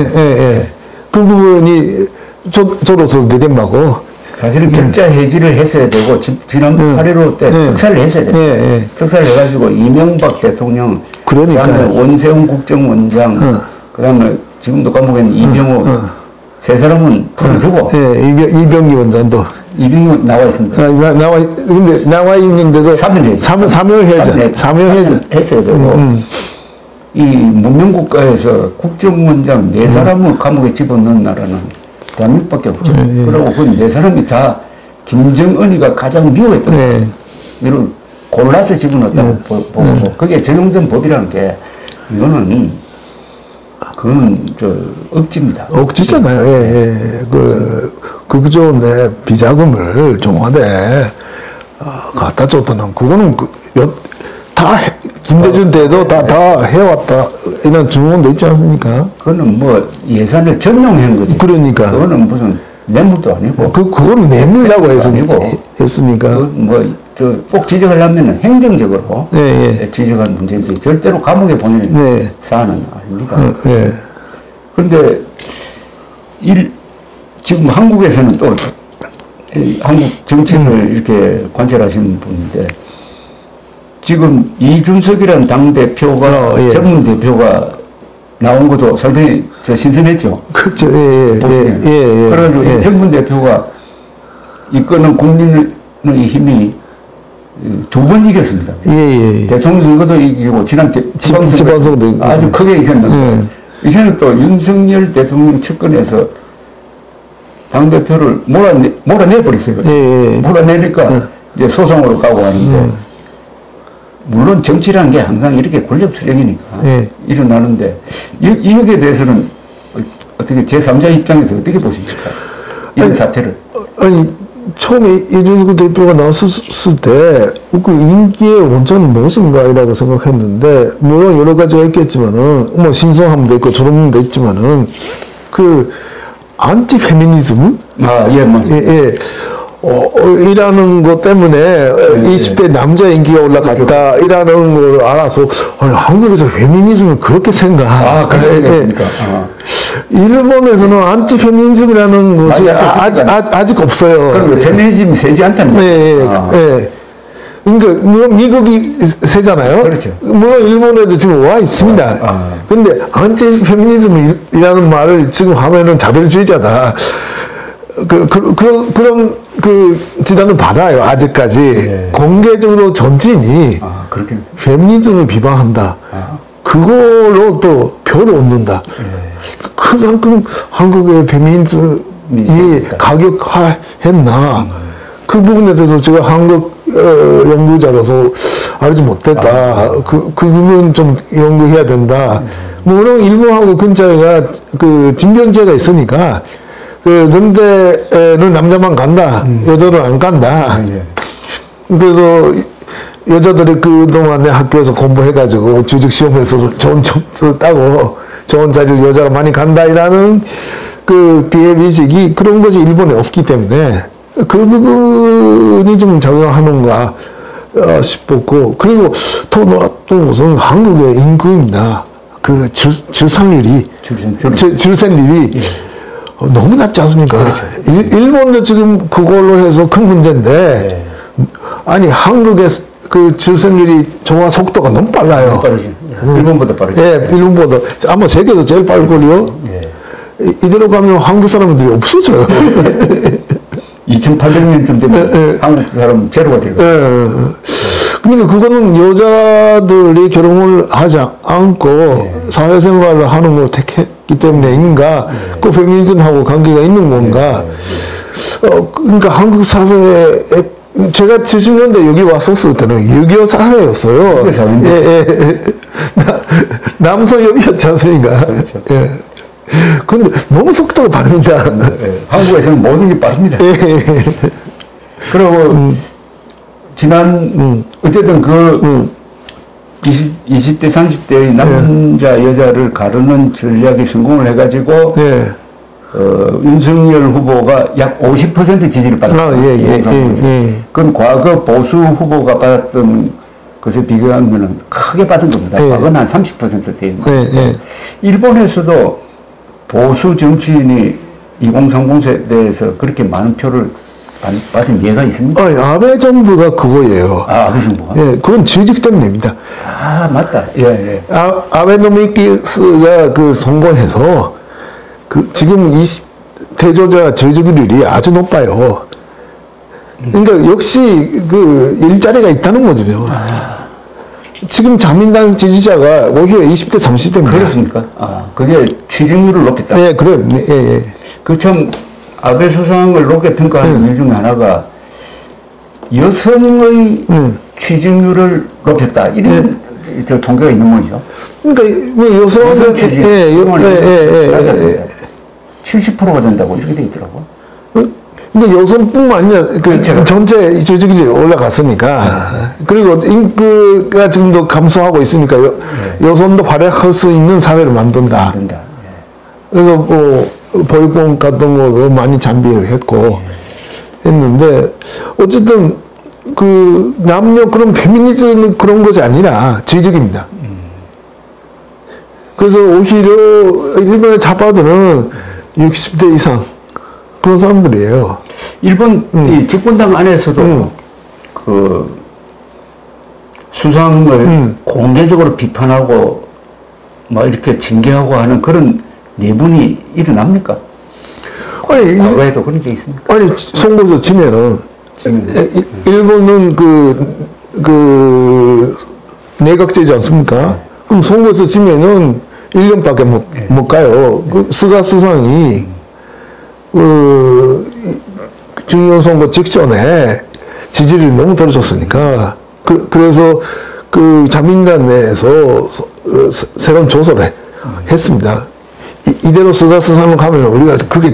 그 부분이 저로서 딜레마고. 사실은 결자 해지를 했어야 되고 지난 8.15 때 특사를 했어야 돼요. 특사를 해가지고 이명박 대통령, 그다음에 원세훈 국정원장, 그다음에 지금도 감옥에 있는 이병호 세 사람은 풀어주고. 이병기 원장도. 이병기 나와 있습니다. 근데 나와 있는데도 사면해야죠. 했어야 되고. 이 문명국가에서 국정원장 네 사람을 감옥에 집어넣는 나라는 대한민국밖에 없죠. 그리고 그 네 사람이 다 김정은이가 가장 미워했던 이를 골라서 집어넣었다고 보고 그게 적용된 법이라는 게 그건 억지입니다. 억지잖아요. 국정원에 비자금을 청와대 갖다 줬다는 그거는 다 김대중 때도 다 해왔다 이런 증언도 있지 않습니까? 그거는 뭐 예산을 전용한 거지. 그러니까 그거는 무슨 뇌물도 아니고. 그거는 뇌물이라고 했으니까. 꼭 지적하려면 행정적으로 지적한 문제지 절대로 감옥에 보내는 사안은 아닙니다. 그런데 지금 한국에서는 또 한국 정치를 이렇게 관찰하시는 분인데 지금 이준석이라는 당대표가 예. 전문 대표가 나온 것도 상당히 신선했죠. 그렇죠. 예. 그래가지고 이 전문 대표가 이끄는 국민의 힘이 2번 이겼습니다. 대통령 선거도 이기고 지난 지방선거도 아주 크게 이겼는데 이제는 또 윤석열 대통령 측근에서 당대표를 몰아내버렸어요. 몰아내니까 이제 소송으로 가고 하는데 물론 정치라는 게 항상 이렇게 권력 투쟁이니까 일어나는데 이에 대해서는 어떻게 제3자 입장에서 어떻게 보십니까? 이런 사태를. 아니 처음에 이준석 대표가 나왔을 때 그 인기의 원천은 무엇인가이라고 생각했는데 물론 여러 가지가 있겠지만은 뭐 신성함도 있고 저런도 있지만은 그 안티 페미니즘 이라는 것 때문에 20대 남자 인기가 올라갔다 이라는 걸 알아서 아니 한국에서 페미니즘을 그렇게 생각. 일본에서는 안티 페미니즘이라는 것이 아직 없어요. 그럼 페미니즘이 세지 않다는 거죠. 그러니까 물론 미국이 세잖아요. 그렇죠. 물론 일본에도 지금 와 있습니다. 근데 안티 페미니즘이라는 말을 지금 하면은 자별주의자다. 그런 지단을 받아요. 아직까지 공개적으로 전진이 페미니즘을 비방한다. 그걸로 또 표를 얻는다. 그만큼 한국의 페미니즘이 가격화했나. 그 부분에 대해서 제가 한국 연구자로서 알지 못했다. 그 부분 좀 연구해야 된다. 물론 일본하고 근처에가 그 진변제가 있으니까 근대에는 남자만 간다. 여자는 안 간다. 그래서 여자들이 그동안에 학교에서 공부해가지고 주직시험에서 좋은 점수 따고 좋은 자리를 여자가 많이 간다라는 그 비애의식이 그런 것이 일본에 없기 때문에 그 부분이 좀 작용하는가 싶었고 그리고 더 놀랐던 것은 한국의 인구입니다. 그 출산율이 너무 낮지 않습니까? 그렇죠. 일본도 지금 그걸로 해서 큰 문제인데 아니 한국의 그 출산율이 조화 속도가 너무 빨라요. 일본보다 빠르죠. 일본보다 아마 세계도 제일 빠를걸요. 이대로 가면 한국 사람들이 없어져요. 2800년쯤 되면 한국 사람 제로가 될 거예요. 그러니까 그거는 여자들이 결혼을 하지 않고 사회생활을 하는 걸 택했기 때문에인가, 그 페미니즘하고 관계가 있는 건가. 그러니까 한국 사회에 제가 70년대 여기 왔었을 때는 6.25 사회였어요. 남서협이었지 않습니까? 그렇죠. 그런데 너무 속도가 빠릅니다. 한국에서는 모든 게 빠릅니다. 그리고 어쨌든 20대, 30대의 남자, 여자를 가르는 전략이 성공을 해가지고 윤석열 후보가 약 50% 지지를 받았어요. 그건 과거 보수 후보가 받았던 것에 비교하면 크게 받은 겁니다. 과거는 한 30% 돼요. 일본에서도 보수 정치인이 2030 세대에서 그렇게 많은 표를 받은 예가 있습니까? 아베 정부가 그거예요. 아베 정부가? 그건 지지 때문입니다. 맞다. 아베노미크스가 성공해서 지금 대조자 저직률이 아주 높아요. 그러니까 역시 일자리가 있다는 거죠. 지금 자민당 지지자가 오히려 20대, 30대입니다. 그렇습니까? 그게 취직률을 높였다. 그래요. 참 아베 수상을 높게 평가하는 이유 중에 하나가 여성의 취직률을 높였다. 이런 통계가 있는 거죠. 그러니까 여성 취직률 70%가 된다고 이렇게 돼 있더라고. 근데 여성뿐만 아니라 전체 취직률이 올라갔으니까 그리고 인구가 지금도 감소하고 있으니까 여성도 활약할 수 있는 사회를 만든다. 그래서 보육원 같은 것도 많이 장비를 했고 했는데 어쨌든 남녀 그런 페미니즘 그런 것이 아니라 지적입니다. 그래서 오히려 일본의 좌파들은 60대 이상 그런 사람들이에요. 일본 이 집권당 안에서도 그 수상을 공개적으로 비판하고 뭐 이렇게 징계하고 하는 그런 내분이 일어납니까? 아니, 과거에도 그런 게 있습니까? 아니, 선거에서 지면은, 일본은 내각제지 않습니까? 그럼 선거에서 지면은 1년밖에 못 가요. 그 스가 수상이, 중요한 선거 직전에 지지율이 너무 떨어졌으니까, 그래서 그 자민당 내에서 새로운 조사를 했습니다. 이대로 스가 수상을 가면 우리가 그게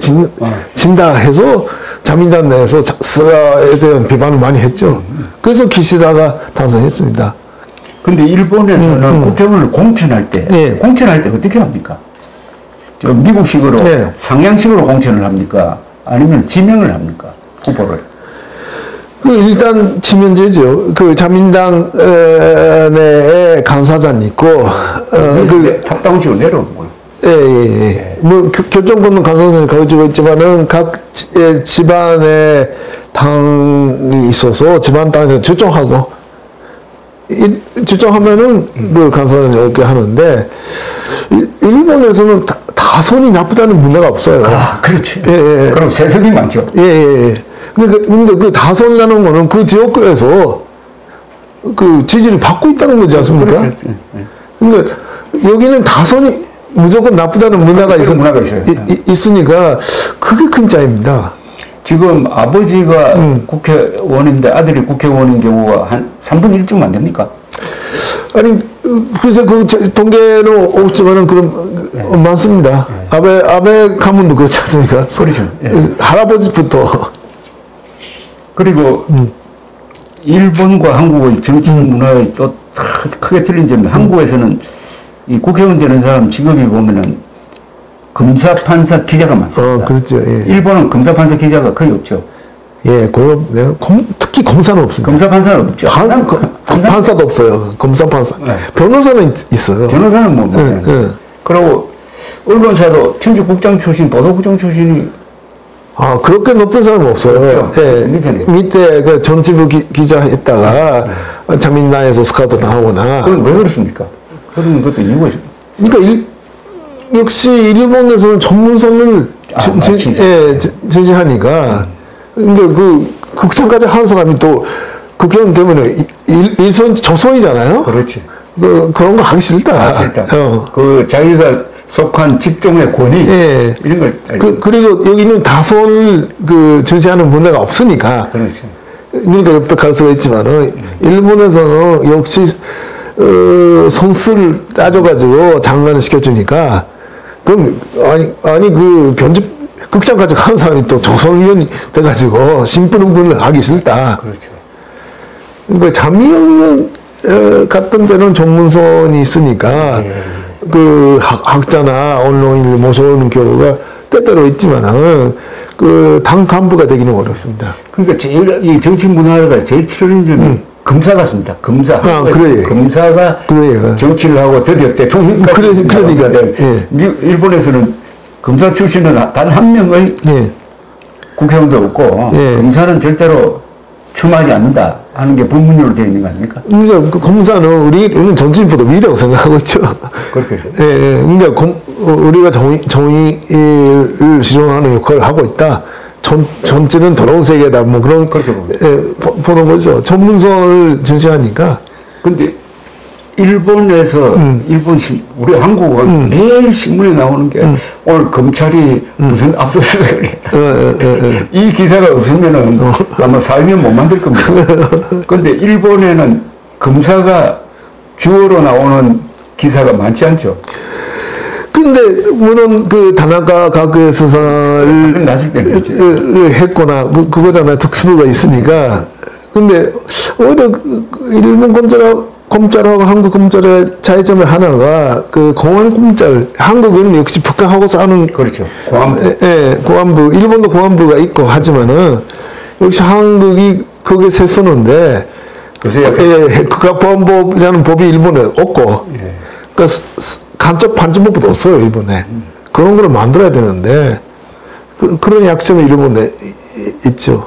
진다 해서 자민당 내에서 스가에 대한 비판을 많이 했죠. 그래서 기시다가 당선했습니다. 근데 일본에서는 국회의원을 공천할 때, 예. 공천할 때 어떻게 합니까? 저 미국식으로 예. 상향식으로 공천을 합니까? 아니면 지명을 합니까? 후보를. 그 일단 지면제죠. 그 자민당 내에 간사장이 있고, 탑다운식으로 내려오는 거예요. 예. 뭐 결정권은 간사장이 가지고 있지만은 각 집안에 당이 있어서 집안 당에서 추정하고 추정하면은 그 간사장이 오게 하는데 일본에서는 다선이 나쁘다는 문제가 없어요. 아, 그렇지. 예. 그럼 세습이 많죠. 예. 근데 그 다선이라는 거는 그 지역구에서 그 지지를 받고 있다는 거지 않습니까? 그러니까 여기는 다선이 무조건 나쁘다는 문화가 있으니까 그게 큰 차이입니다. 지금 아버지가 국회의원인데 아들이 국회의원인 경우가 한 3분의 1쯤 안 됩니까? 아니, 그래서 그 통계는 없지만은 그럼 많습니다. 아베 가문도 그렇지 않습니까? 그렇죠. 예. 할아버지부터. 그리고 일본과 한국의 정치 문화의 또 크게 틀린 점이 한국에서는 이 국회의원 되는 사람 직업이 보면은 검사, 판사, 기자가 많습니다. 그렇죠. 예. 일본은 검사, 판사, 기자가 거의 없죠. 예, 특히 검사는 없습니다. 검사, 판사는 없죠. 판사도 없어요. 검사, 판사. 네. 변호사는 있어요. 변호사는 뭐. 예. 그리고 언론사도 편집국장 출신, 보도국장 출신이 그렇게 높은 사람은 없어요. 그렇죠. 예. 밑에 그 전지부 기자 했다가 자민당에서 스카우트 당하거나. 그건 왜 그렇습니까? 그런 것도 이유가 있어요. 그러니까 역시 일본에서는 전문성을 제시하니까 그러니까 그 극찬까지 한 사람이 또 국회의원 되면은 일선 조선이잖아요. 그렇지. 그런 거 하기 싫다. 그 자기가 속한 직종의 권위 이런 걸 그리고 여기는 다선을 제시하는 문제가 없으니까. 그렇지. 그러니까 옆에 갈 수가 있지만은 일본에서는 역시 선수를 따져가지고 장관을 시켜주니까 그럼 아니 그 편집 극장까지 가는 사람이 또 조선위원이 돼가지고 심부름꾼을 하기 싫다. 그렇죠. 그러니까 자미형 같은 데는 전문선이 있으니까 그 학자나 언론인을 모셔오는 경우가 때때로 있지만은 그 당 간부가 되기는 어렵습니다. 그러니까 제일 이 정치 문화가 제일 치러진 점이 검사 같습니다. 검사. 그래. 검사가 정치를 하고 드디어 대통령까지. 그러니까. 일본에서는 검사 출신은 단 한 명의 국회의원도 없고 검사는 절대로 출마하지 않는다 하는 게 법문으로 되어 있는 거 아닙니까? 그러니까 그 검사는 우리는 정치인보다 위라고 생각하고 있죠. 그렇게. 그러니까 우리가 정의를 실현하는 역할을 하고 있다. 전체는 더러운 세계다. 뭐 그런 보는 거죠. 전문성을 제시하니까. 근데 일본에서 우리 한국은 매일 신문에 나오는 게 오늘 검찰이 무슨 압수수색을 했다. 이 기사가 없으면은 아마 살면 못 만들 겁니다. 근데 일본에는 검사가 주어로 나오는 기사가 많지 않죠. 근데 물론 그 다나카 가쿠의 수사를 했거나 그거잖아요. 특수부가 있으니까. 근데 오히려 일본 검찰하고 한국 검찰의 차이점의 하나가 그 공안검찰, 한국은 역시 북한하고 싸우는 그렇죠. 공안부. 공안부. 일본도 공안부가 있고 하지만은 역시 한국이 거기에 세서는데 국가보안법이라는 법이 일본에 없고 그러니까 간접 판정법도 없어요, 일본에. 그런 거를 만들어야 되는데, 그런 약점이 일본에 있죠.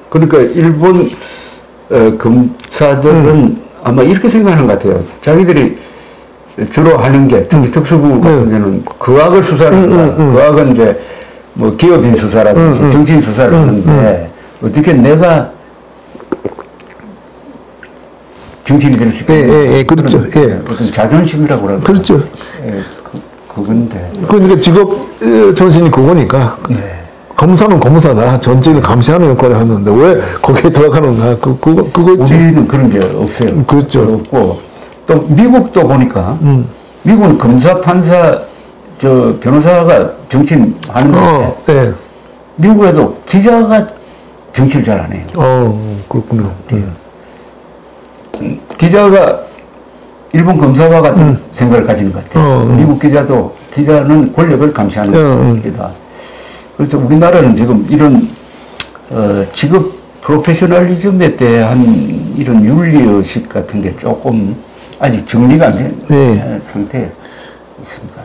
그러니까 일본 검사들은 아마 이렇게 생각하는 것 같아요. 자기들이 주로 하는 게, 특히 특수부 같은 경우는 거악을 수사를 한다. 거악은 이제 뭐 기업인 수사라든지 정치인 수사를 하는데, 어떻게 내가 정치인이 될 수 있겠냐. 그렇죠. 어떤 자존심이라고 그러죠. 그렇죠. 그건데. 그러니까 직업 정신이 그거니까. 검사는 검사다. 전체를 감시하는 역할을 하는데 왜 거기에 들어가는가? 그거지. 우리는 그런 게 없어요. 그렇죠. 없고, 또 미국도 보니까, 미국은 검사, 판사, 변호사가 정치인 하는데, 미국에도 기자가 정치를 잘 안 해요. 그렇군요. 기자가 일본 검사와 같은 생각을 가지는 것 같아요. 미국 기자는 권력을 감시하는 겁니다. 그래서 우리나라는 지금 이런 직업 프로페셔널리즘에 대한 이런 윤리의식 같은 게 조금 아직 정리가 안 된 상태에 있습니다.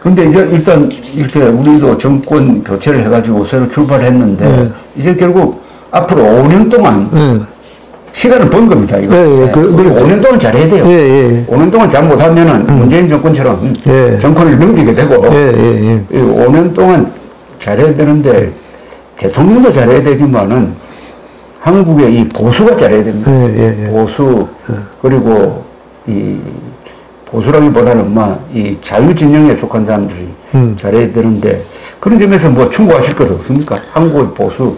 근데 이제 일단 이렇게 우리도 정권 교체를 해가지고 새로 출발했는데 이제 결국 앞으로 5년 동안 시간을 번 겁니다. 이거. 그렇죠. 5년 동안 잘해야 돼요. 5년 동안 잘 못하면은 문재인 정권처럼 정권을 넘기게 되고 5년 동안 잘해야 되는데 대통령도 잘해야 되지만은 한국의 이 보수가 잘해야 됩니다. 보수 그리고 이 보수라기보다는 이 자유진영에 속한 사람들이 잘해야 되는데 그런 점에서 뭐 충고하실 것 없습니까? 한국의 보수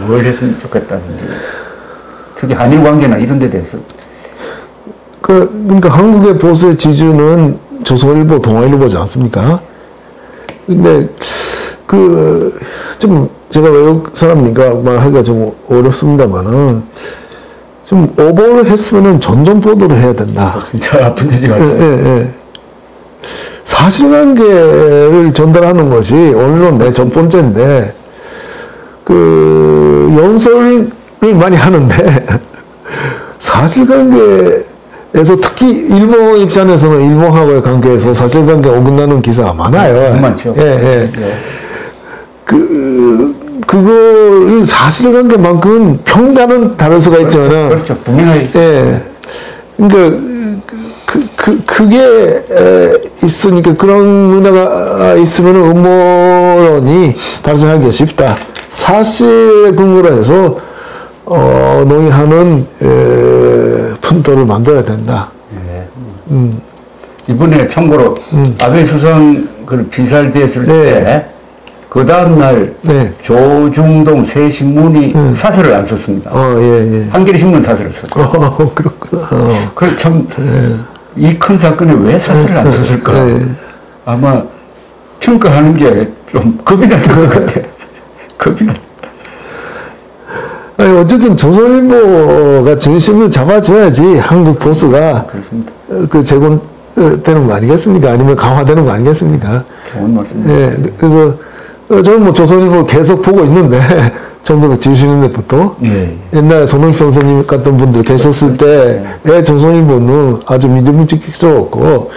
뭘 했으면 좋겠다든지 특히 한일 관계나 이런 데 대해서 그러니까 한국의 보수의 지주는 조선일보, 동아일보지 않습니까? 근데 좀 제가 외국 사람이니까 말하기가 좀 어렵습니다만은 좀 오버를 했으면은 전전 보도를 해야 된다. 진짜 아픈 일이 같아요. 사실관계를 전달하는 것이 언론의 첫 번째인데 연설을 많이 하는데 사실관계에서 특히 일본 입장에서는 일본하고의 관계에서 사실관계 어긋나는 기사가 많아요. 많죠. 그걸 사실관계만큼 평가는 다를 수가 있지만은 그렇죠. 분명히 그러니까 그게 있으니까 그런 문화가 있으면 음모론이 발생하기가 쉽다. 사실에 근거로 해서 논의하는 풍토를 만들어야 된다. 이번에 참고로 아베 수상 비살됐을 때 그 다음날 조중동 새 신문이 사설을 안 썼습니다. 한겨레 신문 사설을 썼어요. 그렇구나. 그래 참 이 큰 사건에 왜 사설을 안 썼을까? 아마 평가하는 게 좀 겁이 났던 것 같아요. 겁이 났. 아니 어쨌든 조선일보가 중심을 잡아줘야지 한국 보수가 그렇습니다. 재건되는 거 아니겠습니까? 아니면 강화되는 거 아니겠습니까? 좋은 말씀입니다. 그래서 저는 뭐 조선일보 계속 보고 있는데 1970년대부터 옛날에 손흥식 선생님 같은 분들 계셨을 때의 조선일보는 아주 믿음직스러웠고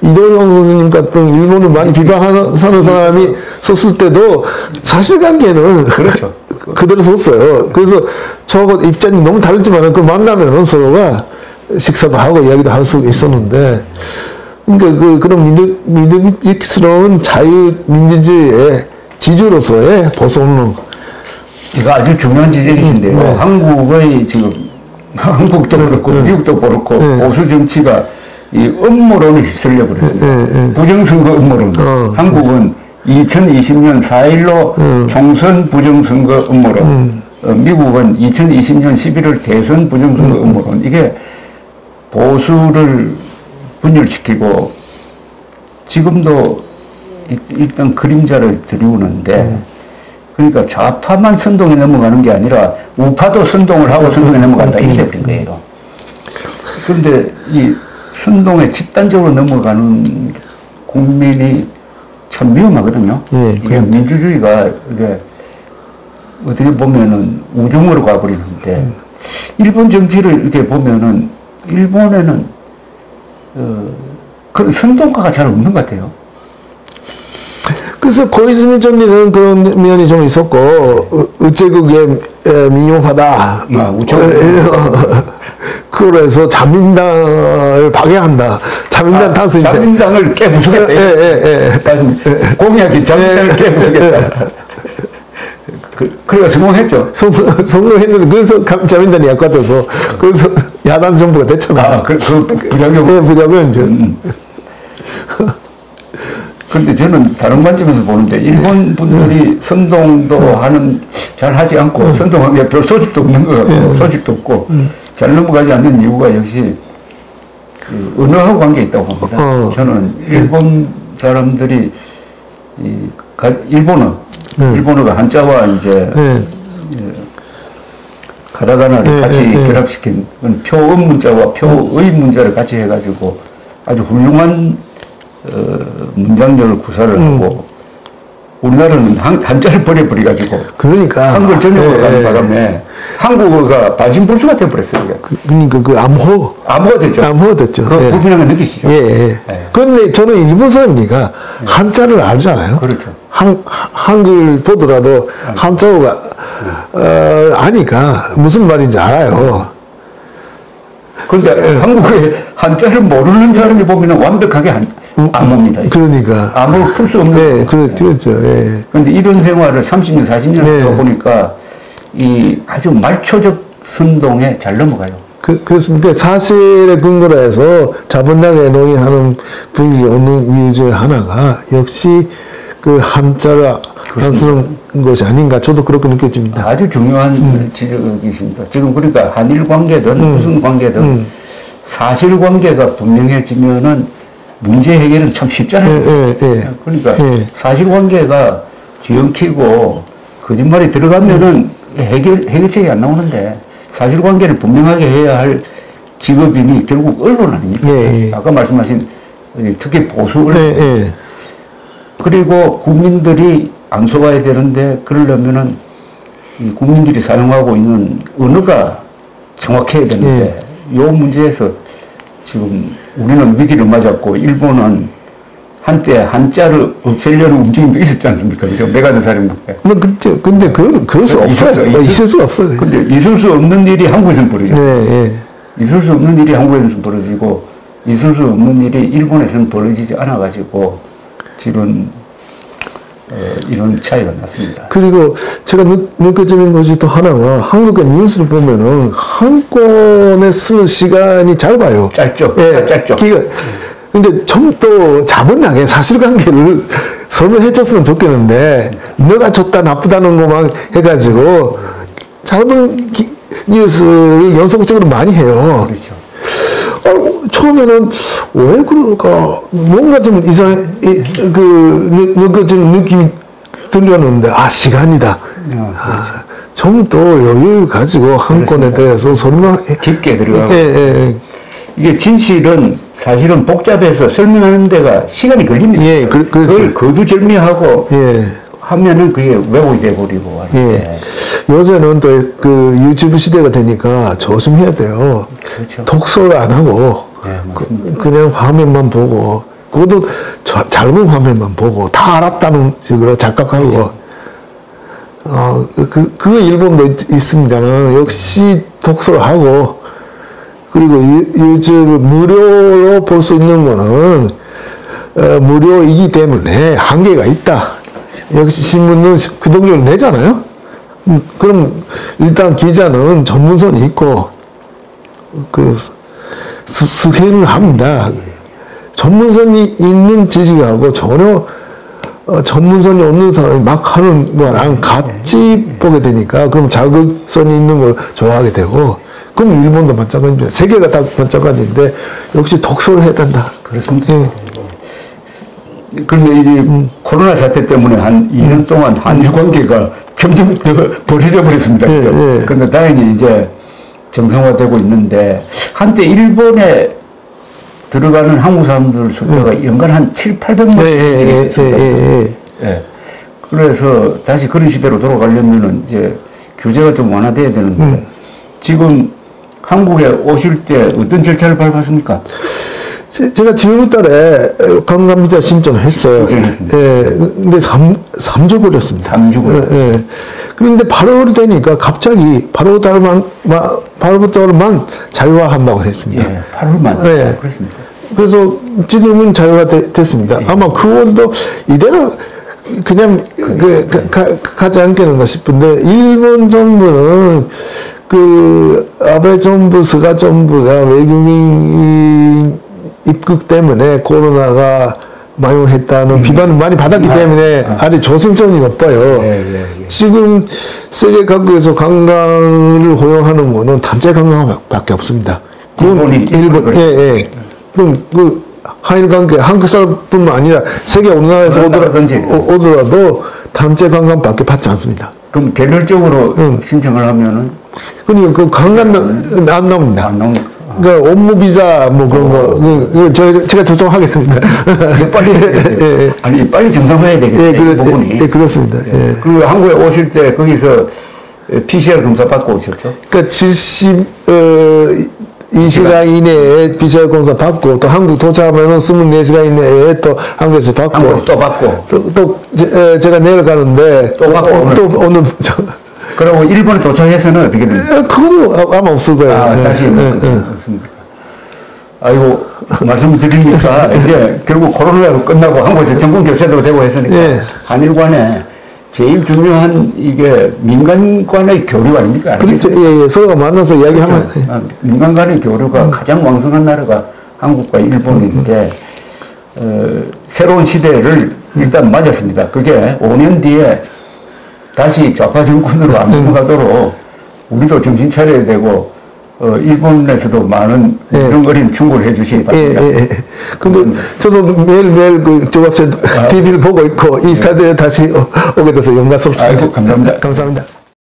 이도영 선생님 같은 일본을 많이 비방하는 사람이 썼을 때도 사실관계는 그렇죠. 그대로 썼어요. 그래서 저하고 입장이 너무 다르지만 그 만나면은 서로가 식사도 하고 이야기도 할 수 있었는데 그러니까 그런 믿음직스러운 자유민주주의의 지주로서의 보수언론 이거 아주 중요한 지적이신데요. 한국의 지금 한국도 그렇고 미국도 그렇고 보수 정치가 이 음모론에 휩쓸려 버렸습니다. 부정선거 음모론. 한국은 2020년 4.15 총선 부정선거 음모론. 미국은 2020년 11월 대선 부정선거 음모론. 이게 보수를 분열시키고 지금도 일단 그림자를 드리우는데 그러니까 좌파만 선동에 넘어가는 게 아니라 우파도 선동을 하고 선동에 넘어간다 이렇게 된 거예요. 그런데 이 선동에 집단적으로 넘어가는 국민이 참 위험하거든요. 이게 민주주의가 이게 어떻게 보면은 우중으로 가버리는데 일본 정치를 이렇게 보면은 일본에는 그런 선동가가 잘 없는 것 같아요. 그래서 고이즈미 전리는 그런 면이 좀 있었고, 우체국에 미용하다. 그래서 자민당을 방해한다. 자민당 탓을 자민당을 깨부수겠다. 공약이 자민당을 깨부수겠다. 그래서 성공했죠. 성공했는데, 그래서 자민당이 약화돼서, 그래서 야당 정부가 됐잖아요. 그 부작용. 네, 부작용이죠. 그런데 저는 다른 관점에서 보는데, 일본 분들이 선동도 잘 하지 않고, 선동한 게 별 소질도 없는 것 같고, 소질도 없고, 잘 넘어가지 않는 이유가 역시 그 언어하고 관계에 있다고 봅니다. 저는 일본 사람들이 일본어가 한자와 이제 가다가나를 같이 결합시킨 표음 문자와 표의 문자를 같이 해가지고 아주 훌륭한 문장들을 구사를 하고, 우리나라는 한자를 버려버려가지고 그러니까 한글 전역으로 가는 바람에 한국어가 반신불수가 돼버렸어요. 그러니까 그 암호가 됐죠. 그 불편한 거 느끼시죠? 그런데 저는 일본 사람이니까 한자를 알잖아요. 그렇죠. 한글 보더라도 한자어가 아니까 무슨 말인지 알아요. 그런데 한국에 한자를 모르는 사람이 보면 완벽하게 암호입니다. 그러니까. 암호를 풀 수 없는. 네, 그렇죠. 그런데 이런 생활을 30년, 40년 하다 보니까 아주 말초적 선동에 잘 넘어가요. 그렇습니까? 사실에 근거로 해서 자본당에 농의하는 분위기 오는 이유 중에 하나가 역시 그 한자를 안 쓰는 것이 아닌가, 저도 그렇게 느껴집니다. 아주 중요한 지적이십니다. 지금 그러니까 한일 관계든 무슨 관계든 사실관계가 분명해지면은 문제 해결은 참 쉽잖아요. 그러니까 사실관계가 뒤엉키고 거짓말이 들어가면은 해결책이 안 나오는데, 사실관계를 분명하게 해야 할 직업인이 결국 언론 아닙니까? 아까 말씀하신 특히 보수 언론. 그리고 국민들이 안 속아야 되는데, 그러려면은 이 국민들이 사용하고 있는 언어가 정확해야 되는데, 이 문제에서 지금 우리는 위기를 맞았고, 일본은 한때 한자를 없애려는 움직임도 있었지 않습니까? 내가 된 사람인데. 그렇죠. 근데 그럴 수 없어요. 있을 수 없어요. 근데 있을 수 없는 일이 한국에서는 벌어지죠. 있을 수 없는 일이 한국에서는 벌어지고, 있을 수 없는 일이 일본에서는 벌어지지 않아가지고, 지금 이런 차이가 났습니다. 그리고 제가 느껴지는 것이 또 하나가, 한국의 뉴스를 보면은 한 건에 쓰는 시간이 짧아요. 짧죠. 짧죠. 근데 좀 또 자본당의 사실관계를 설명해줬으면 좋겠는데, 너가 좋다 나쁘다는 것만 해가지고 짧은 뉴스를 연속적으로 많이 해요. 그렇죠. 처음에는 왜 그럴까, 뭔가 좀 느껴지는 느낌이 들렸는데, 시간이다. 그렇죠. 좀 더 여유를 가지고 한 건에 대해서 깊게 들어가고. 이게 진실은 사실은 복잡해서 설명하는 데가 시간이 걸립니다. 그걸 거두절미하고 하면은 그게 왜곡이 돼버리고. 요새는 또 그 유튜브 시대가 되니까 조심해야 돼요. 그렇죠. 독서를 안 하고 그냥 화면만 보고, 그것도 짧은 화면만 보고 다 알았다는 식으로 착각하고. 그거 일본도 있습니다만, 역시 독서를 하고, 그리고 유튜브 무료로 볼 수 있는 거는 무료이기 때문에 한계가 있다. 역시 신문은 구독료를 내잖아요. 그럼 일단 기자는 전문성이 있고 스캔을 합니다. 전문성이 있는 지식하고 전혀 전문성이 없는 사람이 막 하는 거랑 같이 보게 되니까, 그럼 자극성이 있는 걸 좋아하게 되고, 그럼 일본도 마찬가지입니다. 세계가 다 마찬가지인데, 역시 독서를 해야 된다. 그렇습니다. 그런데 이제 코로나 사태 때문에 한 2년 동안 한일 관계가 점점 더 벌어져 버렸습니다. 그런데 다행히 이제 정상화되고 있는데, 한때 일본에 들어가는 한국 사람들 숫자가 연간 한 700~800만 있었습니다. 그래서 다시 그런 시대로 돌아가려면은 이제 규제가 좀 완화돼야 되는데, 지금 한국에 오실 때 어떤 절차를 밟았습니까? 제가 7월 달에 관광 비자 신청을 했어요. 예, 근데 3주 걸렸습니다. 3주 걸렸어요. 예. 그런데 8월 되니까 갑자기 8월부터만 자유화한다고 했습니다. 예, 8월만. 예. 그렇습니까? 그래서 지금은 자유화 됐습니다. 아마 9월도 이대로 그냥 가지 않겠는가 싶은데, 일본 정부는 그 아베 정부, 스가 정부가 외국인 입국 때문에 코로나가 만용했다는 비판을 많이 받았기 때문에 아주 조심성이 높아요. 지금 세계 각국에서 관광을 허용하는 거는 단체 관광밖에 없습니다. 일본, 예. 그럼 그 한일 관계, 한국 사람뿐만 아니라 세계 어느 나라에서 오더라도 단체 관광밖에 받지 않습니다. 그럼 개별적으로 신청을 하면은? 그러니까 그 관광 안 나옵니다. 안 나옵니까? 그러니까 업무 비자 뭐 그런 거 제가 조정하겠습니다. 빨리 아니 빨리 정상화해야 되겠네. 부분이. 예, 그렇습니다. 예. 그리고 한국에 오실 때 거기서 PCR 검사 받고 오셨죠? 그러니까 2시간 이내에 PCR 검사 받고, 또 한국 도착하면은 24시간 이내에 또 한국에서 받고, 또 받고, 또 제가 내일 가는데 또 받고 또 오늘 그리고 일본에 도착해서는 어떻게 됩니까? 그거는 아마 없을 거예요. 다시 없습니까? 아이고, 말씀드리니까 이제 결국 코로나가 끝나고 한국에서 정권 교체도 되고 했으니까 한일 간에 제일 중요한 이게 민간 간의 교류 아닙니까? 그렇죠. 예, 서로가 만나서 이야기하면. 그렇죠. 민간 간의 교류가 가장 왕성한 나라가 한국과 일본인데, 새로운 시대를 일단 맞았습니다. 그게 5년 뒤에 다시 좌파 정권으로 안 넘어가도록 우리도 정신 차려야 되고, 일본에서도 많은 어린 충고를 해주시기 바랍니다. 근데 저도 매일매일 그 조갑센 TV를 보고 있고 이 스타드에 다시 오게 돼서 영광스럽습니다. 아이고, 감사합니다. 감사합니다.